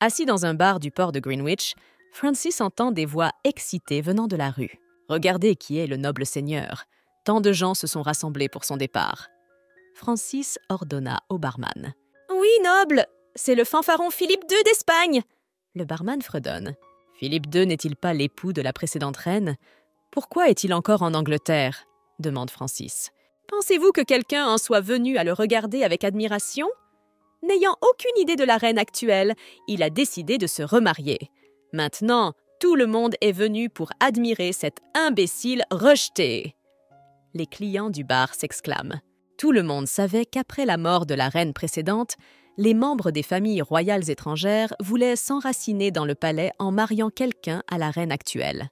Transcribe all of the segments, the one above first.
Assis dans un bar du port de Greenwich, Francis entend des voix excitées venant de la rue. Regardez qui est le noble seigneur. Tant de gens se sont rassemblés pour son départ. Francis ordonna au barman. « Oui, noble, c'est le fanfaron Philippe II d'Espagne !» Le barman fredonne. « Philippe II n'est-il pas l'époux de la précédente reine ? Pourquoi est-il encore en Angleterre ?» demande Francis. « Pensez-vous que quelqu'un en soit venu à le regarder avec admiration ? N'ayant aucune idée de la reine actuelle, il a décidé de se remarier. Maintenant, tout le monde est venu pour admirer cette imbécile rejetée. » Les clients du bar s'exclament. Tout le monde savait qu'après la mort de la reine précédente, les membres des familles royales étrangères voulaient s'enraciner dans le palais en mariant quelqu'un à la reine actuelle.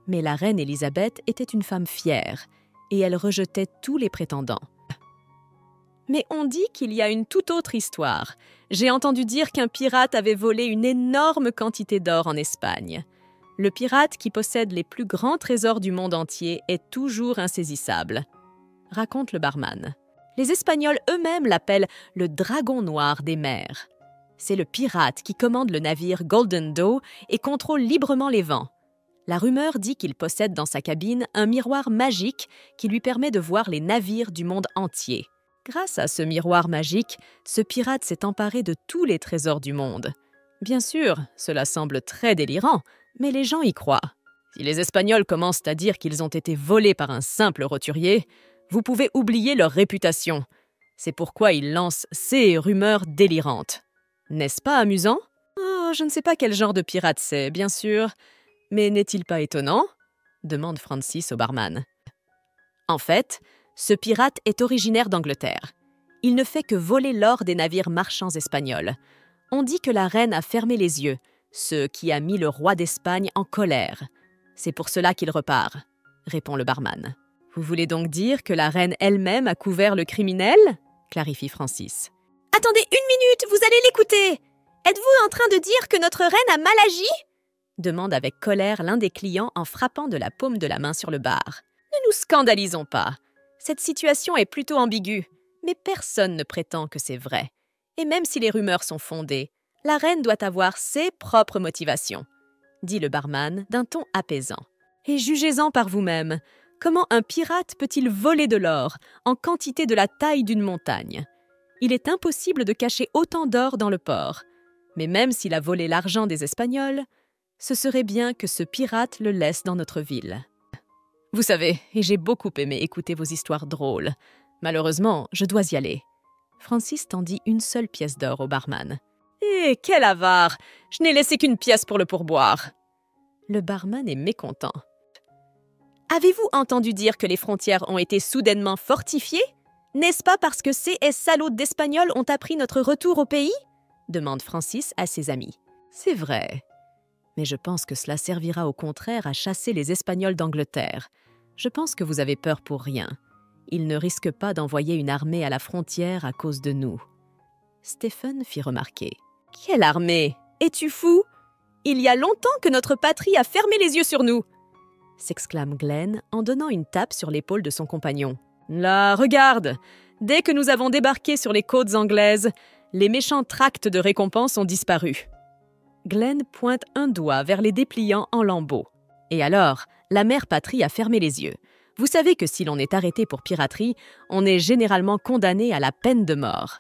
Mais la reine Élisabeth était une femme fière et elle rejetait tous les prétendants. Mais on dit qu'il y a une toute autre histoire. J'ai entendu dire qu'un pirate avait volé une énorme quantité d'or en Espagne. Le pirate qui possède les plus grands trésors du monde entier est toujours insaisissable, raconte le barman. Les Espagnols eux-mêmes l'appellent le dragon noir des mers. C'est le pirate qui commande le navire Golden Dawn et contrôle librement les vents. La rumeur dit qu'il possède dans sa cabine un miroir magique qui lui permet de voir les navires du monde entier. Grâce à ce miroir magique, ce pirate s'est emparé de tous les trésors du monde. Bien sûr, cela semble très délirant, mais les gens y croient. Si les Espagnols commencent à dire qu'ils ont été volés par un simple roturier, vous pouvez oublier leur réputation. C'est pourquoi ils lancent ces rumeurs délirantes. N'est-ce pas amusant ? Oh, je ne sais pas quel genre de pirate c'est, bien sûr. Mais n'est-il pas étonnant ? Demande Francis au barman. En fait, ce pirate est originaire d'Angleterre. Il ne fait que voler l'or des navires marchands espagnols. On dit que la reine a fermé les yeux, ce qui a mis le roi d'Espagne en colère. C'est pour cela qu'il repart, répond le barman. Vous voulez donc dire que la reine elle-même a couvert le criminel ? Clarifie Francis. Attendez une minute, vous allez l'écouter. Êtes-vous en train de dire que notre reine a mal agi ? Demande avec colère l'un des clients en frappant de la paume de la main sur le bar. Ne nous scandalisons pas. Cette situation est plutôt ambiguë, mais personne ne prétend que c'est vrai. Et même si les rumeurs sont fondées, la reine doit avoir ses propres motivations, dit le barman d'un ton apaisant. Et jugez-en par vous-même. Comment un pirate peut-il voler de l'or en quantité de la taille d'une montagne ? Il est impossible de cacher autant d'or dans le port. Mais même s'il a volé l'argent des Espagnols, ce serait bien que ce pirate le laisse dans notre ville. Vous savez, et j'ai beaucoup aimé écouter vos histoires drôles. Malheureusement, je dois y aller. Francis tendit une seule pièce d'or au barman. Eh, quel avare ! Je n'ai laissé qu'une pièce pour le pourboire. Le barman est mécontent. Avez-vous entendu dire que les frontières ont été soudainement fortifiées ? N'est-ce pas parce que ces salauds d'Espagnols ont appris notre retour au pays ? Demande Francis à ses amis. C'est vrai. Mais je pense que cela servira au contraire à chasser les Espagnols d'Angleterre. Je pense que vous avez peur pour rien. Ils ne risquent pas d'envoyer une armée à la frontière à cause de nous. Stephen fit remarquer. « Quelle armée ? Es-tu fou ? Il y a longtemps que notre patrie a fermé les yeux sur nous !» s'exclame Glenn en donnant une tape sur l'épaule de son compagnon. « Là, regarde ! Dès que nous avons débarqué sur les côtes anglaises, les méchants tracts de récompense ont disparu. » Glenn pointe un doigt vers les dépliants en lambeaux. Et alors, la mère patrie a fermé les yeux. Vous savez que si l'on est arrêté pour piraterie, on est généralement condamné à la peine de mort.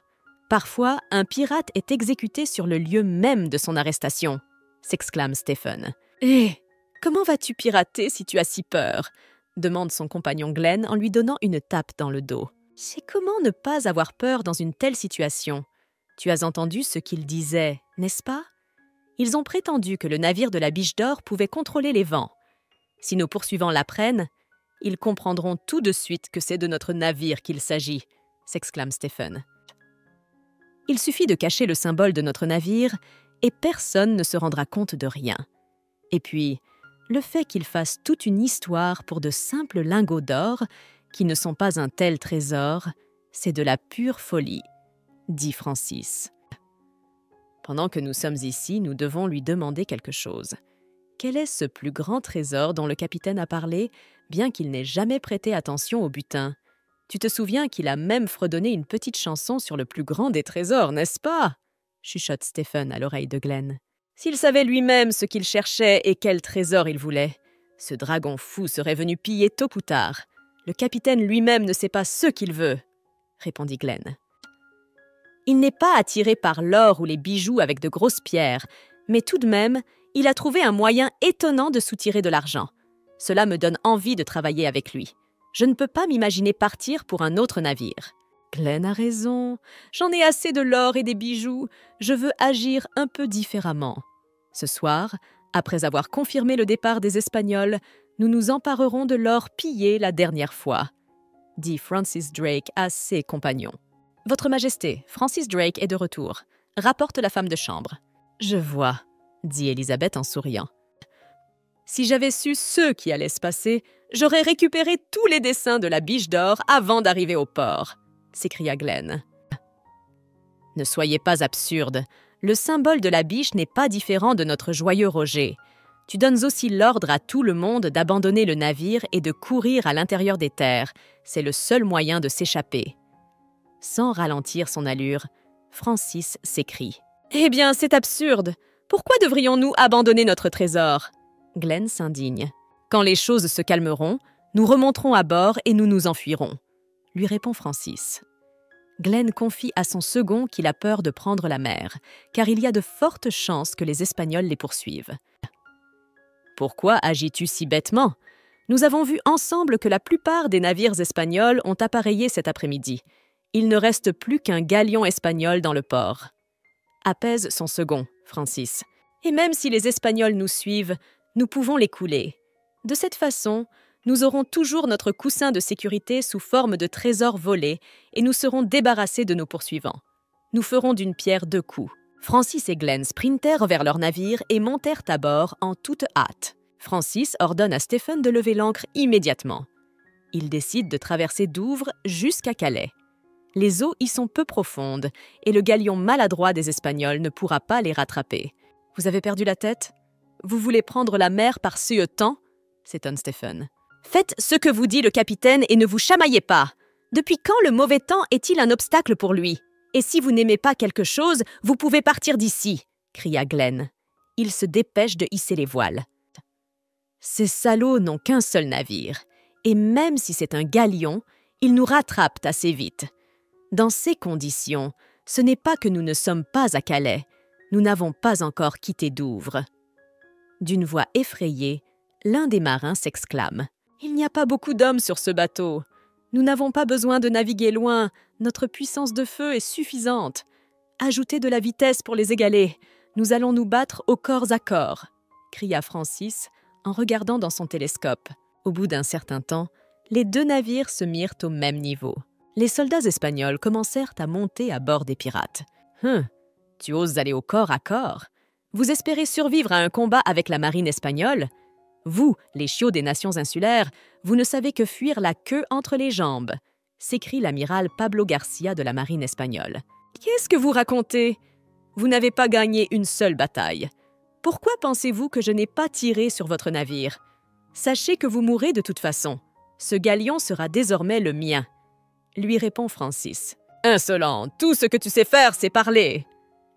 Parfois, un pirate est exécuté sur le lieu même de son arrestation, s'exclame Stephen. « Eh, comment vas-tu pirater si tu as si peur ?» demande son compagnon Glenn en lui donnant une tape dans le dos. « C'est comment ne pas avoir peur dans une telle situation ? Tu as entendu ce qu'ils disaient, n'est-ce pas ? Ils ont prétendu que le navire de la Biche d'Or pouvait contrôler les vents. Si nos poursuivants l'apprennent, ils comprendront tout de suite que c'est de notre navire qu'il s'agit, s'exclame Stephen. Il suffit de cacher le symbole de notre navire et personne ne se rendra compte de rien. Et puis, le fait qu'ils fassent toute une histoire pour de simples lingots d'or, qui ne sont pas un tel trésor, c'est de la pure folie, dit Francis. Pendant que nous sommes ici, nous devons lui demander quelque chose. Quel est ce plus grand trésor dont le capitaine a parlé, bien qu'il n'ait jamais prêté attention au butin ? Tu te souviens qu'il a même fredonné une petite chanson sur le plus grand des trésors, n'est-ce pas ? chuchote Stephen à l'oreille de Glenn. S'il savait lui-même ce qu'il cherchait et quel trésor il voulait, ce dragon fou serait venu piller tôt ou tard. Le capitaine lui-même ne sait pas ce qu'il veut, répondit Glenn. Il n'est pas attiré par l'or ou les bijoux avec de grosses pierres, mais tout de même, il a trouvé un moyen étonnant de soutirer de l'argent. Cela me donne envie de travailler avec lui. Je ne peux pas m'imaginer partir pour un autre navire. Glenn a raison. J'en ai assez de l'or et des bijoux. Je veux agir un peu différemment. Ce soir, après avoir confirmé le départ des Espagnols, nous nous emparerons de l'or pillé la dernière fois, dit Francis Drake à ses compagnons. Votre Majesté, Francis Drake est de retour, rapporte la femme de chambre. Je vois, dit Élisabeth en souriant. Si j'avais su ce qui allait se passer, j'aurais récupéré tous les dessins de la biche d'or avant d'arriver au port, s'écria Glenn. Ne soyez pas absurde. Le symbole de la biche n'est pas différent de notre joyeux Roger. Tu donnes aussi l'ordre à tout le monde d'abandonner le navire et de courir à l'intérieur des terres. C'est le seul moyen de s'échapper. Sans ralentir son allure, Francis s'écrie. « Eh bien, c'est absurde. Pourquoi devrions-nous abandonner notre trésor ?» Glenn s'indigne. « Quand les choses se calmeront, nous remonterons à bord et nous nous enfuirons. » lui répond Francis. Glenn confie à son second qu'il a peur de prendre la mer, car il y a de fortes chances que les Espagnols les poursuivent. « Pourquoi agis-tu si bêtement ? Nous avons vu ensemble que la plupart des navires espagnols ont appareillé cet après-midi. Il ne reste plus qu'un galion espagnol dans le port. » Apaise son second, Francis. « Et même si les Espagnols nous suivent, nous pouvons les couler. De cette façon, nous aurons toujours notre coussin de sécurité sous forme de trésors volés et nous serons débarrassés de nos poursuivants. Nous ferons d'une pierre deux coups. » Francis et Glenn sprintèrent vers leur navire et montèrent à bord en toute hâte. Francis ordonne à Stephen de lever l'ancre immédiatement. Ils décident de traverser Douvres jusqu'à Calais. Les eaux y sont peu profondes et le galion maladroit des Espagnols ne pourra pas les rattraper. « Vous avez perdu la tête ? Vous voulez prendre la mer par ce temps ?» s'étonne Stephen. « Faites ce que vous dit le capitaine et ne vous chamaillez pas. Depuis quand le mauvais temps est-il un obstacle pour lui ? Et si vous n'aimez pas quelque chose, vous pouvez partir d'ici !» cria Glenn. Il se dépêche de hisser les voiles. Ces salauds n'ont qu'un seul navire, et même si c'est un galion, ils nous rattrapent assez vite. Dans ces conditions, ce n'est pas que nous ne sommes pas à Calais, nous n'avons pas encore quitté Douvres. D'une voix effrayée, l'un des marins s'exclame. « Il n'y a pas beaucoup d'hommes sur ce bateau. Nous n'avons pas besoin de naviguer loin, notre puissance de feu est suffisante. Ajoutez de la vitesse pour les égaler, nous allons nous battre au corps à corps, » cria Francis en regardant dans son télescope. Au bout d'un certain temps, les deux navires se mirent au même niveau. Les soldats espagnols commencèrent à monter à bord des pirates. « Tu oses aller au corps à corps ? Vous espérez survivre à un combat avec la marine espagnole ? Vous, les chiots des nations insulaires, vous ne savez que fuir la queue entre les jambes !» s'écrie l'amiral Pablo Garcia de la marine espagnole. « Qu'est-ce que vous racontez ? Vous n'avez pas gagné une seule bataille. Pourquoi pensez-vous que je n'ai pas tiré sur votre navire ? Sachez que vous mourrez de toute façon. Ce galion sera désormais le mien. » lui répond Francis. « Insolent, tout ce que tu sais faire, c'est parler !»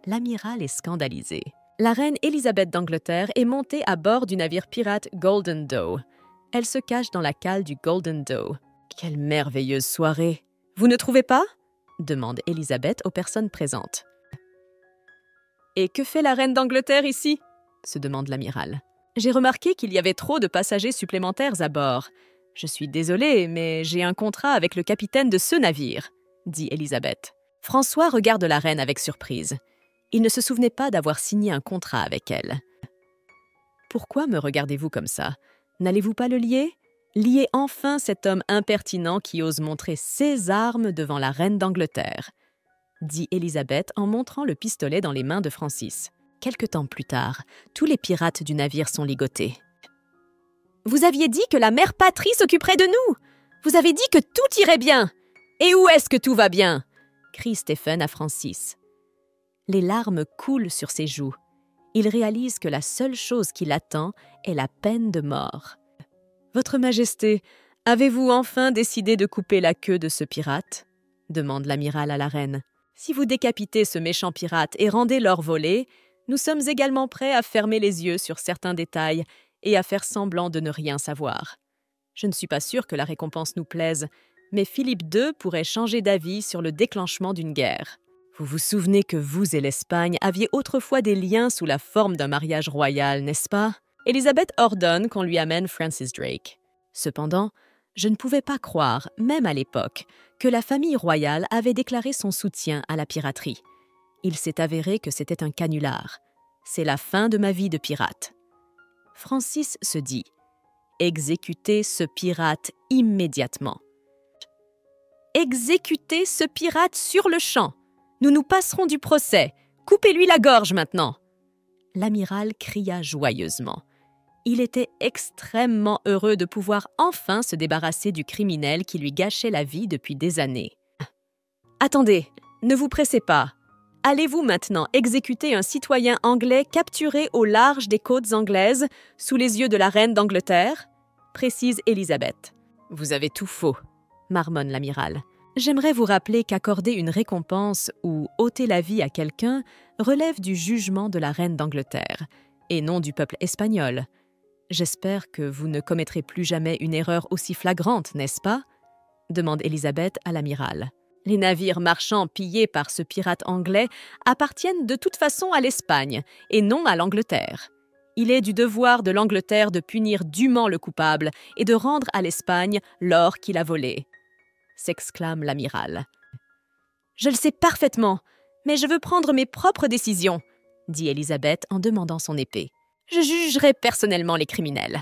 L'amiral est scandalisé. La reine Élisabeth d'Angleterre est montée à bord du navire pirate Golden Doe. Elle se cache dans la cale du Golden Doe. « Quelle merveilleuse soirée ! Vous ne trouvez pas ?» demande Élisabeth aux personnes présentes. « Et que fait la reine d'Angleterre ici ?» se demande l'amiral. « J'ai remarqué qu'il y avait trop de passagers supplémentaires à bord. Je suis désolée, mais j'ai un contrat avec le capitaine de ce navire, » dit Élisabeth. François regarde la reine avec surprise. Il ne se souvenait pas d'avoir signé un contrat avec elle. « Pourquoi me regardez-vous comme ça ? N'allez-vous pas le lier ? Liez enfin cet homme impertinent qui ose montrer ses armes devant la reine d'Angleterre, » dit Élisabeth en montrant le pistolet dans les mains de Francis. Quelque temps plus tard, tous les pirates du navire sont ligotés. « Vous aviez dit que la mère patrie s'occuperait de nous! Vous avez dit que tout irait bien! Et où est-ce que tout va bien ?» crie Stephen à Francis. Les larmes coulent sur ses joues. Il réalise que la seule chose qui l'attend est la peine de mort. « Votre Majesté, avez-vous enfin décidé de couper la queue de ce pirate ?» demande l'amiral à la reine. « Si vous décapitez ce méchant pirate et rendez l'or volé, nous sommes également prêts à fermer les yeux sur certains détails et à faire semblant de ne rien savoir. Je ne suis pas sûre que la récompense nous plaise, mais Philippe II pourrait changer d'avis sur le déclenchement d'une guerre. Vous vous souvenez que vous et l'Espagne aviez autrefois des liens sous la forme d'un mariage royal, n'est-ce pas? Élisabeth ordonne qu'on lui amène Francis Drake. Cependant, je ne pouvais pas croire, même à l'époque, que la famille royale avait déclaré son soutien à la piraterie. Il s'est avéré que c'était un canular. C'est la fin de ma vie de pirate. Francis se dit « Exécutez ce pirate immédiatement. » Exécutez ce pirate sur le champ. Nous nous passerons du procès. Coupez-lui la gorge maintenant. L'amiral cria joyeusement. Il était extrêmement heureux de pouvoir enfin se débarrasser du criminel qui lui gâchait la vie depuis des années. « Attendez, ne vous pressez pas. Allez-vous maintenant exécuter un citoyen anglais capturé au large des côtes anglaises sous les yeux de la reine d'Angleterre ?» précise Élisabeth. « Vous avez tout faux, » marmonne l'amiral. « J'aimerais vous rappeler qu'accorder une récompense ou ôter la vie à quelqu'un relève du jugement de la reine d'Angleterre et non du peuple espagnol. J'espère que vous ne commettrez plus jamais une erreur aussi flagrante, n'est-ce pas ?» demande Élisabeth à l'amiral. Les navires marchands pillés par ce pirate anglais appartiennent de toute façon à l'Espagne et non à l'Angleterre. Il est du devoir de l'Angleterre de punir dûment le coupable et de rendre à l'Espagne l'or qu'il a volé, s'exclame l'amiral. « Je le sais parfaitement, mais je veux prendre mes propres décisions, dit Élisabeth en demandant son épée. Je jugerai personnellement les criminels.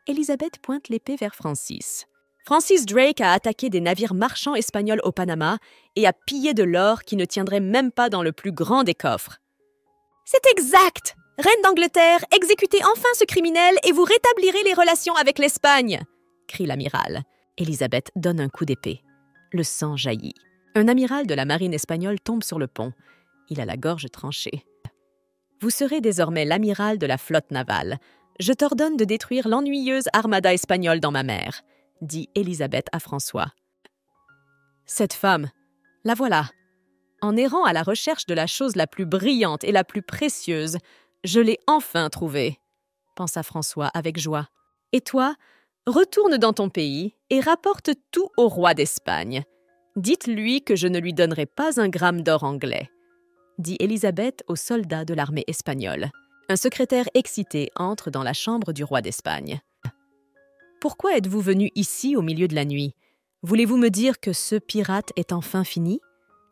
Élisabeth pointe l'épée vers Francis. Francis Drake a attaqué des navires marchands espagnols au Panama et a pillé de l'or qui ne tiendrait même pas dans le plus grand des coffres. C'est exact! Reine d'Angleterre, exécutez enfin ce criminel et vous rétablirez les relations avec l'Espagne! Crie l'amiral. Élisabeth donne un coup d'épée. Le sang jaillit. Un amiral de la marine espagnole tombe sur le pont. Il a la gorge tranchée. Vous serez désormais l'amiral de la flotte navale. Je t'ordonne de détruire l'ennuyeuse armada espagnole dans ma mer, dit Élisabeth à François. Cette femme, la voilà. En errant à la recherche de la chose la plus brillante et la plus précieuse, je l'ai enfin trouvée, pensa François avec joie. Et toi, retourne dans ton pays et rapporte tout au roi d'Espagne. Dites-lui que je ne lui donnerai pas un gramme d'or anglais, dit Élisabeth aux soldats de l'armée espagnole. Un secrétaire excité entre dans la chambre du roi d'Espagne. « Pourquoi êtes-vous venu ici au milieu de la nuit? Voulez-vous me dire que ce pirate est enfin fini?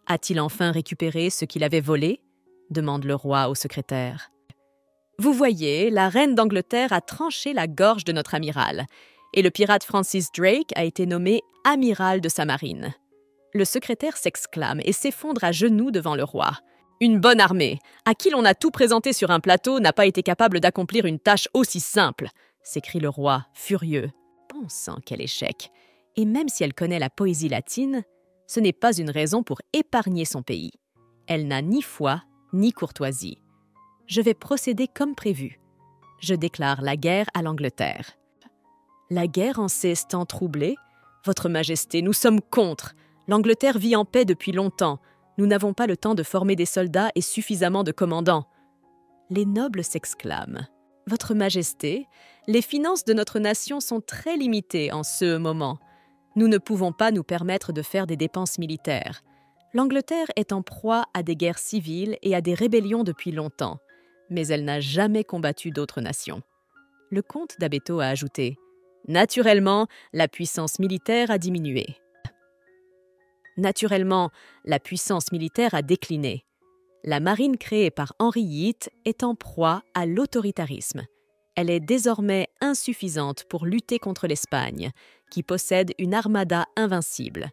A-t-il enfin récupéré ce qu'il avait volé ?» demande le roi au secrétaire. « Vous voyez, la reine d'Angleterre a tranché la gorge de notre amiral, et le pirate Francis Drake a été nommé amiral de sa marine. » Le secrétaire s'exclame et s'effondre à genoux devant le roi. Une bonne armée, à qui l'on a tout présenté sur un plateau, n'a pas été capable d'accomplir une tâche aussi simple, s'écrie le roi, furieux. Bon sang, quel échec! Et même si elle connaît la poésie latine, ce n'est pas une raison pour épargner son pays. Elle n'a ni foi, ni courtoisie. Je vais procéder comme prévu. Je déclare la guerre à l'Angleterre. La guerre en ces temps troublés? Votre Majesté, nous sommes contre. L'Angleterre vit en paix depuis longtemps. Nous n'avons pas le temps de former des soldats et suffisamment de commandants. Les nobles s'exclament. Votre Majesté, les finances de notre nation sont très limitées en ce moment. Nous ne pouvons pas nous permettre de faire des dépenses militaires. L'Angleterre est en proie à des guerres civiles et à des rébellions depuis longtemps, mais elle n'a jamais combattu d'autres nations. Le comte d'Abeto a ajouté « Naturellement, la puissance militaire a diminué. » Naturellement, la puissance militaire a décliné. La marine créée par Henri VIII est en proie à l'autoritarisme. Elle est désormais insuffisante pour lutter contre l'Espagne, qui possède une armada invincible.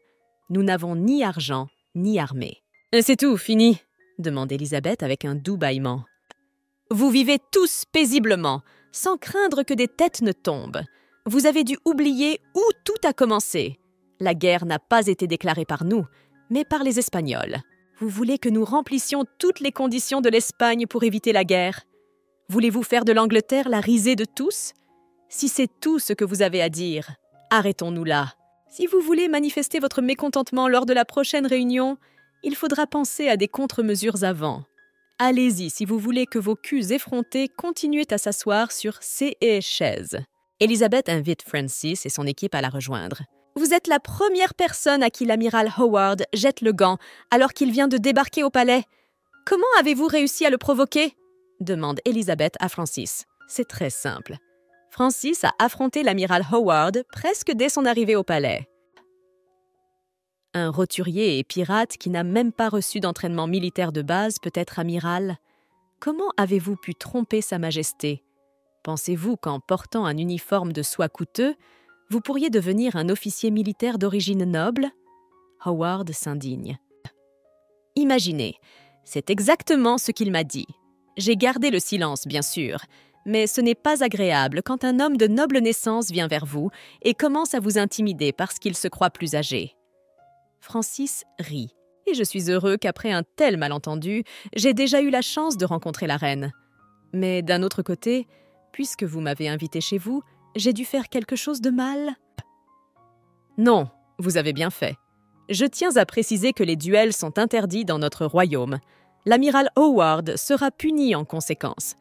Nous n'avons ni argent, ni armée. « C'est tout, fini ?» demande Élisabeth avec un doux bâillement. « Vous vivez tous paisiblement, sans craindre que des têtes ne tombent. Vous avez dû oublier où tout a commencé. La guerre n'a pas été déclarée par nous, mais par les Espagnols. Vous voulez que nous remplissions toutes les conditions de l'Espagne pour éviter la guerre? Voulez-vous faire de l'Angleterre la risée de tous? Si c'est tout ce que vous avez à dire, arrêtons-nous là. Si vous voulez manifester votre mécontentement lors de la prochaine réunion, Il faudra penser à des contre-mesures avant. Allez-y si vous voulez que vos culs effrontés continuent à s'asseoir sur ces chaises. Elizabeth invite Francis et son équipe à la rejoindre. Vous êtes la première personne à qui l'amiral Howard jette le gant alors qu'il vient de débarquer au palais. Comment avez-vous réussi à le provoquer ? Demande Elizabeth à Francis. C'est très simple. Francis a affronté l'amiral Howard presque dès son arrivée au palais. Un roturier et pirate qui n'a même pas reçu d'entraînement militaire de base peut être amiral. Comment avez-vous pu tromper Sa Majesté ? Pensez-vous qu'en portant un uniforme de soie coûteux, vous pourriez devenir un officier militaire d'origine noble ? Howard s'indigne. Imaginez, c'est exactement ce qu'il m'a dit. J'ai gardé le silence, bien sûr, mais ce n'est pas agréable quand un homme de noble naissance vient vers vous et commence à vous intimider parce qu'il se croit plus âgé. Francis rit, et je suis heureux qu'après un tel malentendu, j'ai déjà eu la chance de rencontrer la reine. Mais d'un autre côté, puisque vous m'avez invité chez vous, j'ai dû faire quelque chose de mal ? Non, vous avez bien fait. Je tiens à préciser que les duels sont interdits dans notre royaume. L'amiral Howard sera puni en conséquence.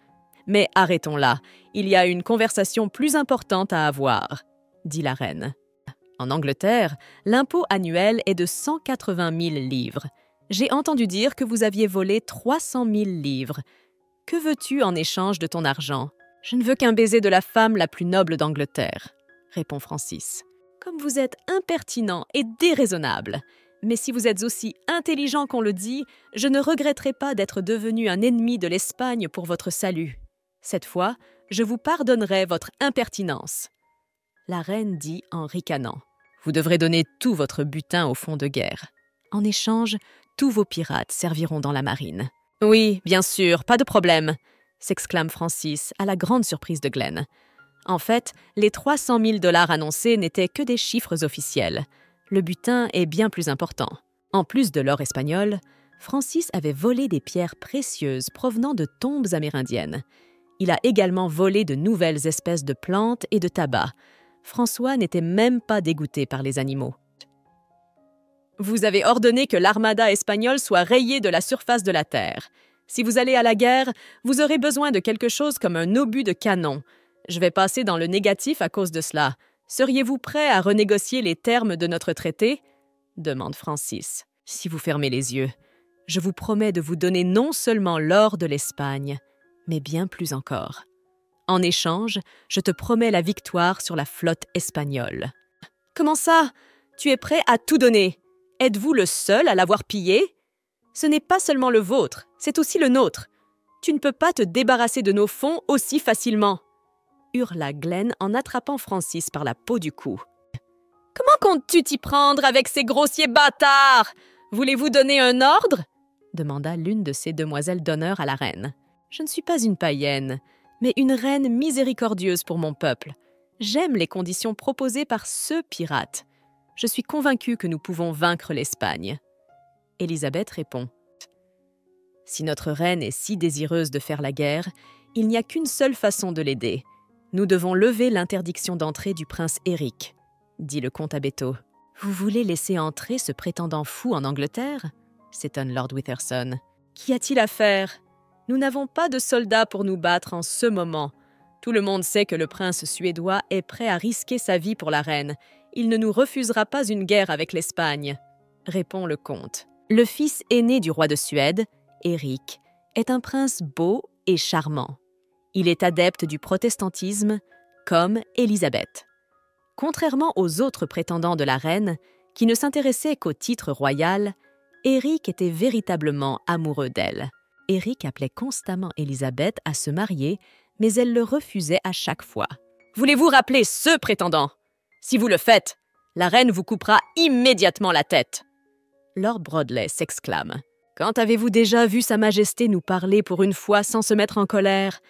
Mais arrêtons là, il y a une conversation plus importante à avoir, dit la reine. En Angleterre, l'impôt annuel est de 180 000 livres. J'ai entendu dire que vous aviez volé 300 000 livres. Que veux-tu en échange de ton argent ? Je ne veux qu'un baiser de la femme la plus noble d'Angleterre, répond Francis. Comme vous êtes impertinent et déraisonnable. Mais si vous êtes aussi intelligent qu'on le dit, je ne regretterai pas d'être devenu un ennemi de l'Espagne pour votre salut. Cette fois, je vous pardonnerai votre impertinence. La reine dit en ricanant. Vous devrez donner tout votre butin au fonds de guerre. En échange, tous vos pirates serviront dans la marine. Oui, bien sûr, pas de problème, s'exclame Francis à la grande surprise de Glenn. En fait, les 300 000 $ annoncés n'étaient que des chiffres officiels. Le butin est bien plus important. En plus de l'or espagnol, Francis avait volé des pierres précieuses provenant de tombes amérindiennes. Il a également volé de nouvelles espèces de plantes et de tabac. François n'était même pas dégoûté par les animaux. Vous avez ordonné que l'armada espagnole soit rayée de la surface de la terre. Si vous allez à la guerre, vous aurez besoin de quelque chose comme un obus de canon. Je vais passer dans le négatif à cause de cela. Seriez-vous prêt à renégocier les termes de notre traité ? Demande Francis. Si vous fermez les yeux, je vous promets de vous donner non seulement l'or de l'Espagne, mais bien plus encore. En échange, je te promets la victoire sur la flotte espagnole. Comment ça ? Tu es prêt à tout donner ? Êtes-vous le seul à l'avoir pillé ? Ce n'est pas seulement le vôtre, c'est aussi le nôtre. Tu ne peux pas te débarrasser de nos fonds aussi facilement, hurla Glenn en attrapant Francis par la peau du cou. Comment comptes-tu t'y prendre avec ces grossiers bâtards ? Voulez-vous donner un ordre ? Demanda l'une de ces demoiselles d'honneur à la reine. Je ne suis pas une païenne, mais une reine miséricordieuse pour mon peuple. J'aime les conditions proposées par ce pirate. Je suis convaincue que nous pouvons vaincre l'Espagne. Élisabeth répond. Si notre reine est si désireuse de faire la guerre, il n'y a qu'une seule façon de l'aider. Nous devons lever l'interdiction d'entrée du prince Éric, dit le comte Abetto. Vous voulez laisser entrer ce prétendant fou en Angleterre ? S'étonne Lord Witherson. Qu'y a-t-il à faire ? Nous n'avons pas de soldats pour nous battre en ce moment. Tout le monde sait que le prince suédois est prêt à risquer sa vie pour la reine. Il ne nous refusera pas une guerre avec l'Espagne, répond le comte. Le fils aîné du roi de Suède, Éric, est un prince beau et charmant. Il est adepte du protestantisme, comme Élisabeth. Contrairement aux autres prétendants de la reine, qui ne s'intéressaient qu'au titre royal, Éric était véritablement amoureux d'elle. Éric appelait constamment Élisabeth à se marier, mais elle le refusait à chaque fois. « Voulez-vous rappeler ce prétendant ? Si vous le faites, la reine vous coupera immédiatement la tête. » Lord Broadley s'exclame. « Quand avez-vous déjà vu Sa Majesté nous parler pour une fois sans se mettre en colère ?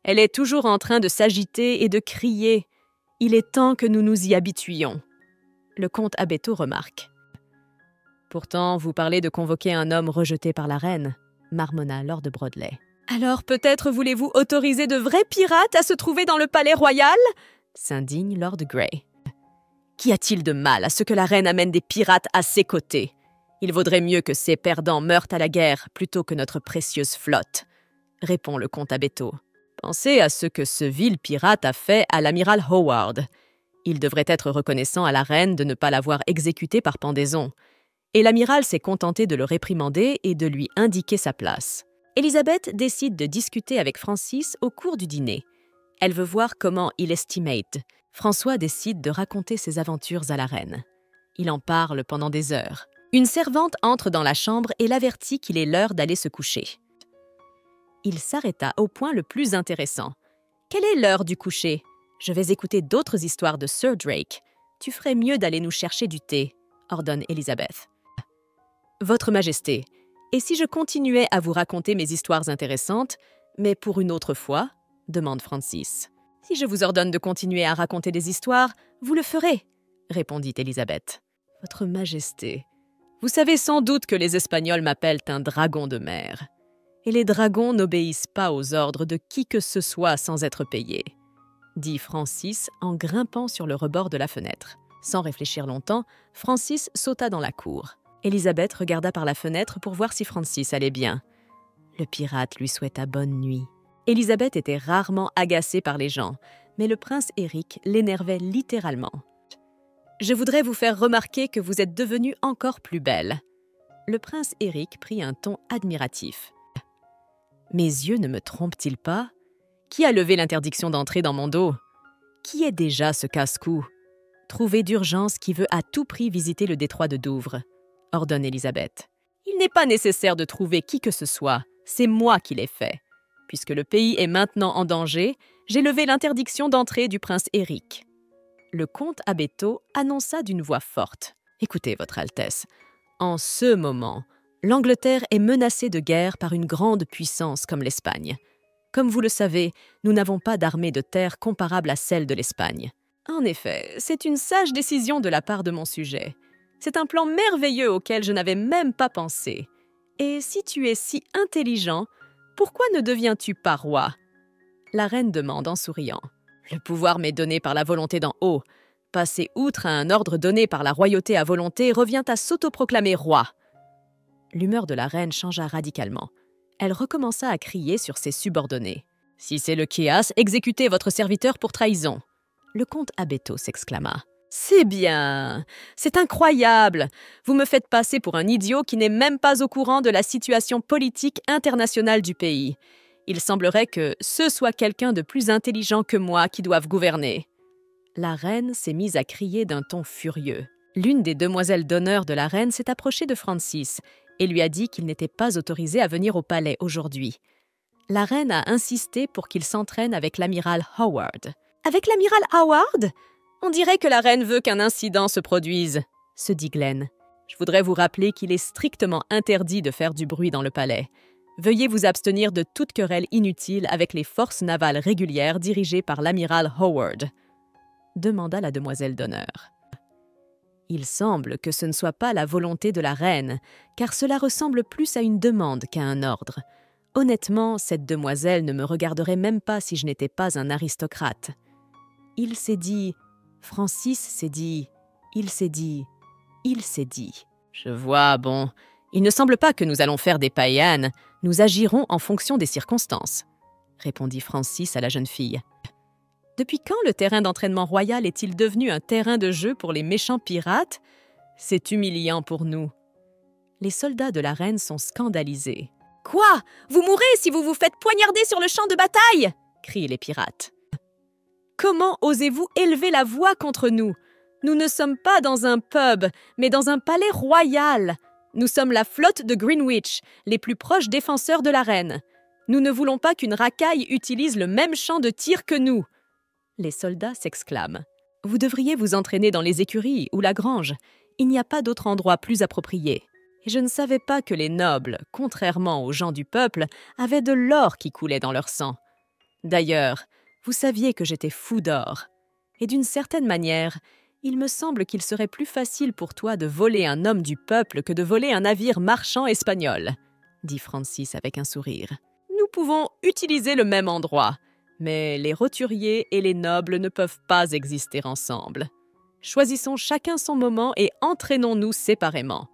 Elle est toujours en train de s'agiter et de crier. Il est temps que nous nous y habituions. » Le comte Abetto remarque. « Pourtant, vous parlez de convoquer un homme rejeté par la reine, » marmonna Lord Broadley. « Alors peut-être voulez-vous autoriser de vrais pirates à se trouver dans le palais royal ?» s'indigne Lord Grey. « Qu'y a-t-il de mal à ce que la reine amène des pirates à ses côtés ? Il vaudrait mieux que ces perdants meurent à la guerre plutôt que notre précieuse flotte, répond le comte Abetto. Pensez à ce que ce vil pirate a fait à l'amiral Howard. Il devrait être reconnaissant à la reine de ne pas l'avoir exécuté par pendaison. Et l'amiral s'est contenté de le réprimander et de lui indiquer sa place. Elisabeth décide de discuter avec Francis au cours du dîner. Elle veut voir comment il estimate. François décide de raconter ses aventures à la reine. Il en parle pendant des heures. Une servante entre dans la chambre et l'avertit qu'il est l'heure d'aller se coucher. Il s'arrêta au point le plus intéressant. « Quelle est l'heure du coucher ? Je vais écouter d'autres histoires de Sir Drake. Tu ferais mieux d'aller nous chercher du thé, » ordonne Elisabeth. « Votre Majesté, et si je continuais à vous raconter mes histoires intéressantes, mais pour une autre fois ?» demande Francis. « Si je vous ordonne de continuer à raconter des histoires, vous le ferez, » répondit Elisabeth. « Votre Majesté, vous savez sans doute que les Espagnols m'appellent un dragon de mer. Et les dragons n'obéissent pas aux ordres de qui que ce soit sans être payés, » dit Francis en grimpant sur le rebord de la fenêtre. Sans réfléchir longtemps, Francis sauta dans la cour. Elisabeth regarda par la fenêtre pour voir si Francis allait bien. Le pirate lui souhaita bonne nuit. Elisabeth était rarement agacée par les gens, mais le prince Éric l'énervait littéralement. « Je voudrais vous faire remarquer que vous êtes devenue encore plus belle. » Le prince Éric prit un ton admiratif. « Mes yeux ne me trompent-ils pas ? Qui a levé l'interdiction d'entrer dans mon dos ? Qui est déjà ce casse-cou ? Trouvé d'urgence qui veut à tout prix visiter le détroit de Douvres, » ordonne Elisabeth. « Il n'est pas nécessaire de trouver qui que ce soit, c'est moi qui l'ai fait. Puisque le pays est maintenant en danger, j'ai levé l'interdiction d'entrée du prince Éric. » Le comte Abetto annonça d'une voix forte. « Écoutez, Votre Altesse, en ce moment, l'Angleterre est menacée de guerre par une grande puissance comme l'Espagne. Comme vous le savez, nous n'avons pas d'armée de terre comparable à celle de l'Espagne. En effet, c'est une sage décision de la part de mon sujet. C'est un plan merveilleux auquel je n'avais même pas pensé. Et si tu es si intelligent, pourquoi ne deviens-tu pas roi ?» La reine demande en souriant. « Le pouvoir m'est donné par la volonté d'en haut. Passer outre à un ordre donné par la royauté à volonté revient à s'autoproclamer roi. » L'humeur de la reine changea radicalement. Elle recommença à crier sur ses subordonnés. « Si c'est le Kéas, exécutez votre serviteur pour trahison !» Le comte Abetto s'exclama. « C'est bien! C'est incroyable! Vous me faites passer pour un idiot qui n'est même pas au courant de la situation politique internationale du pays. Il semblerait que ce soit quelqu'un de plus intelligent que moi qui doive gouverner. » La reine s'est mise à crier d'un ton furieux. L'une des demoiselles d'honneur de la reine s'est approchée de Francis et lui a dit qu'il n'était pas autorisé à venir au palais aujourd'hui. La reine a insisté pour qu'il s'entraîne avec l'amiral Howard. « Avec l'amiral Howard ? On dirait que la reine veut qu'un incident se produise, » se dit Glenn. « Je voudrais vous rappeler qu'il est strictement interdit de faire du bruit dans le palais. Veuillez vous abstenir de toute querelle inutile avec les forces navales régulières dirigées par l'amiral Howard, » demanda la demoiselle d'honneur. Il semble que ce ne soit pas la volonté de la reine, car cela ressemble plus à une demande qu'à un ordre. Honnêtement, cette demoiselle ne me regarderait même pas si je n'étais pas un aristocrate. Il s'est dit, Francis s'est dit, il s'est dit, il s'est dit. Je vois, bon, il ne semble pas que nous allons faire des païennes, nous agirons en fonction des circonstances, répondit Francis à la jeune fille. Depuis quand le terrain d'entraînement royal est-il devenu un terrain de jeu pour les méchants pirates ? C'est humiliant pour nous. Les soldats de la reine sont scandalisés. « Quoi ? Vous mourrez si vous vous faites poignarder sur le champ de bataille !» crient les pirates. « Comment osez-vous élever la voix contre nous ? Nous ne sommes pas dans un pub, mais dans un palais royal. Nous sommes la flotte de Greenwich, les plus proches défenseurs de la reine. Nous ne voulons pas qu'une racaille utilise le même champ de tir que nous. » Les soldats s'exclament. « Vous devriez vous entraîner dans les écuries ou la grange. Il n'y a pas d'autre endroit plus approprié. » Et je ne savais pas que les nobles, contrairement aux gens du peuple, avaient de l'or qui coulait dans leur sang. D'ailleurs, vous saviez que j'étais fou d'or. Et d'une certaine manière, il me semble qu'il serait plus facile pour toi de voler un homme du peuple que de voler un navire marchand espagnol, dit Francis avec un sourire. Nous pouvons utiliser le même endroit, mais les roturiers et les nobles ne peuvent pas exister ensemble. Choisissons chacun son moment et entraînons-nous séparément.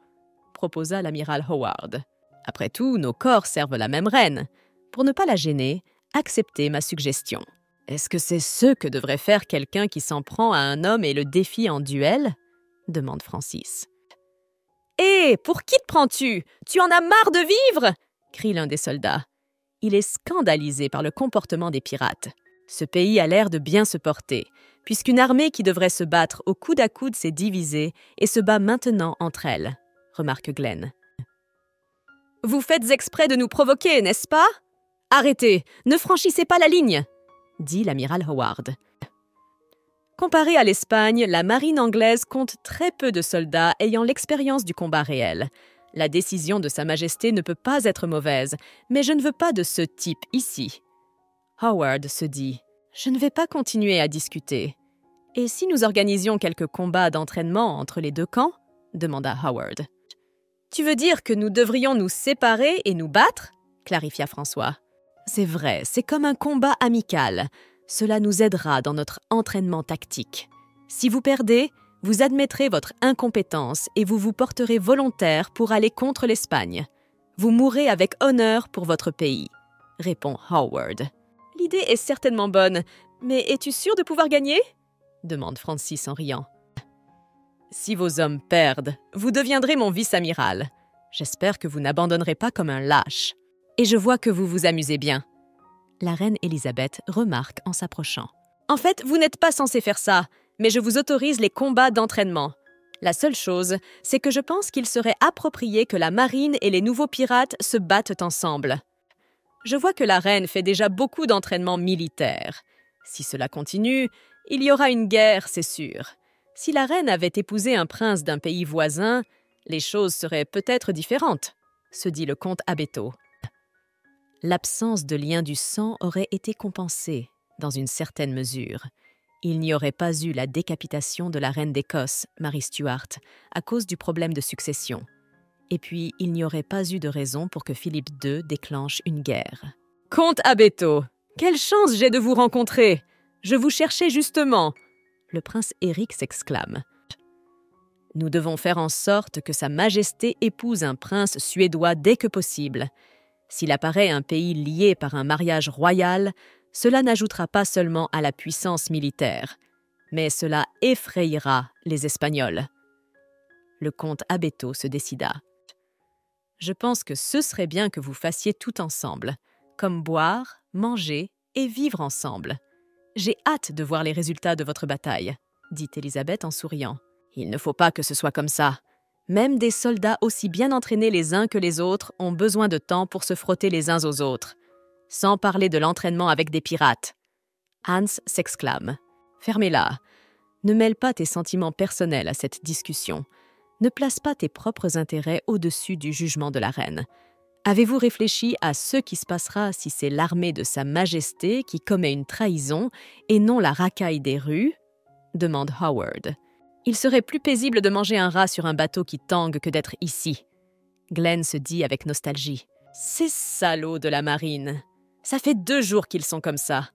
proposa l'amiral Howard. « Après tout, nos corps servent la même reine. Pour ne pas la gêner, acceptez ma suggestion. » « Est-ce que c'est ce que devrait faire quelqu'un qui s'en prend à un homme et le défie en duel ?» demande Francis. « Hé, pour qui te prends-tu? Tu en as marre de vivre !» crie l'un des soldats. Il est scandalisé par le comportement des pirates. Ce pays a l'air de bien se porter, puisqu'une armée qui devrait se battre au coude à coude s'est divisée et se bat maintenant entre elles, remarque Glenn. « Vous faites exprès de nous provoquer, n'est-ce pas? Arrêtez, ne franchissez pas la ligne !» dit l'amiral Howard. Comparé à l'Espagne, la marine anglaise compte très peu de soldats ayant l'expérience du combat réel. La décision de Sa Majesté ne peut pas être mauvaise, mais je ne veux pas de ce type ici. Howard se dit « Je ne vais pas continuer à discuter. Et si nous organisions quelques combats d'entraînement entre les deux camps ?» demanda Howard. « Tu veux dire que nous devrions nous séparer et nous battre ?» clarifia François. C'est vrai, c'est comme un combat amical. Cela nous aidera dans notre entraînement tactique. Si vous perdez, vous admettrez votre incompétence et vous vous porterez volontaire pour aller contre l'Espagne. Vous mourrez avec honneur pour votre pays, répond Howard. L'idée est certainement bonne, mais es-tu sûr de pouvoir gagner? Demande Francis en riant. Si vos hommes perdent, vous deviendrez mon vice-amiral. J'espère que vous n'abandonnerez pas comme un lâche. Et je vois que vous vous amusez bien. La reine Élisabeth remarque en s'approchant. En fait, vous n'êtes pas censé faire ça, mais je vous autorise les combats d'entraînement. La seule chose, c'est que je pense qu'il serait approprié que la marine et les nouveaux pirates se battent ensemble. Je vois que la reine fait déjà beaucoup d'entraînement militaire. Si cela continue, il y aura une guerre, c'est sûr. Si la reine avait épousé un prince d'un pays voisin, les choses seraient peut-être différentes, se dit le comte Abetto. L'absence de lien du sang aurait été compensée, dans une certaine mesure. Il n'y aurait pas eu la décapitation de la reine d'Écosse, Marie Stuart, à cause du problème de succession. Et puis, il n'y aurait pas eu de raison pour que Philippe II déclenche une guerre. « Comte Abetto, quelle chance j'ai de vous rencontrer! Je vous cherchais justement !» Le prince Éric s'exclame. « Nous devons faire en sorte que Sa Majesté épouse un prince suédois dès que possible. S'il apparaît un pays lié par un mariage royal, cela n'ajoutera pas seulement à la puissance militaire, mais cela effrayera les Espagnols. » Le comte Abetto se décida. « Je pense que ce serait bien que vous fassiez tout ensemble, comme boire, manger et vivre ensemble. J'ai hâte de voir les résultats de votre bataille, » dit Élisabeth en souriant. « Il ne faut pas que ce soit comme ça. Même des soldats aussi bien entraînés les uns que les autres ont besoin de temps pour se frotter les uns aux autres. Sans parler de l'entraînement avec des pirates. » Hans s'exclame. « Fermez-la. Ne mêle pas tes sentiments personnels à cette discussion. Ne place pas tes propres intérêts au-dessus du jugement de la reine. Avez-vous réfléchi à ce qui se passera si c'est l'armée de Sa Majesté qui commet une trahison et non la racaille des rues ?» demande Howard. « Il serait plus paisible de manger un rat sur un bateau qui tangue que d'être ici. » Glenn se dit avec nostalgie. « Ces salauds de la marine. Ça fait 2 jours qu'ils sont comme ça.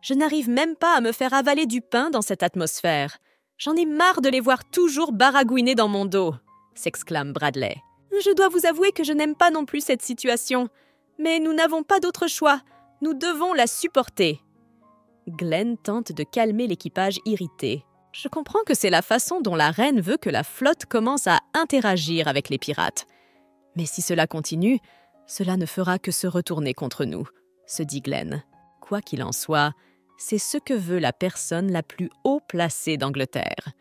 Je n'arrive même pas à me faire avaler du pain dans cette atmosphère. J'en ai marre de les voir toujours baragouiner dans mon dos, » s'exclame Bradley. « Je dois vous avouer que je n'aime pas non plus cette situation. Mais nous n'avons pas d'autre choix. Nous devons la supporter. » Glenn tente de calmer l'équipage irrité. « Je comprends que c'est la façon dont la reine veut que la flotte commence à interagir avec les pirates. Mais si cela continue, cela ne fera que se retourner contre nous, » se dit Glenn. Quoi qu'il en soit, c'est ce que veut la personne la plus haut placée d'Angleterre.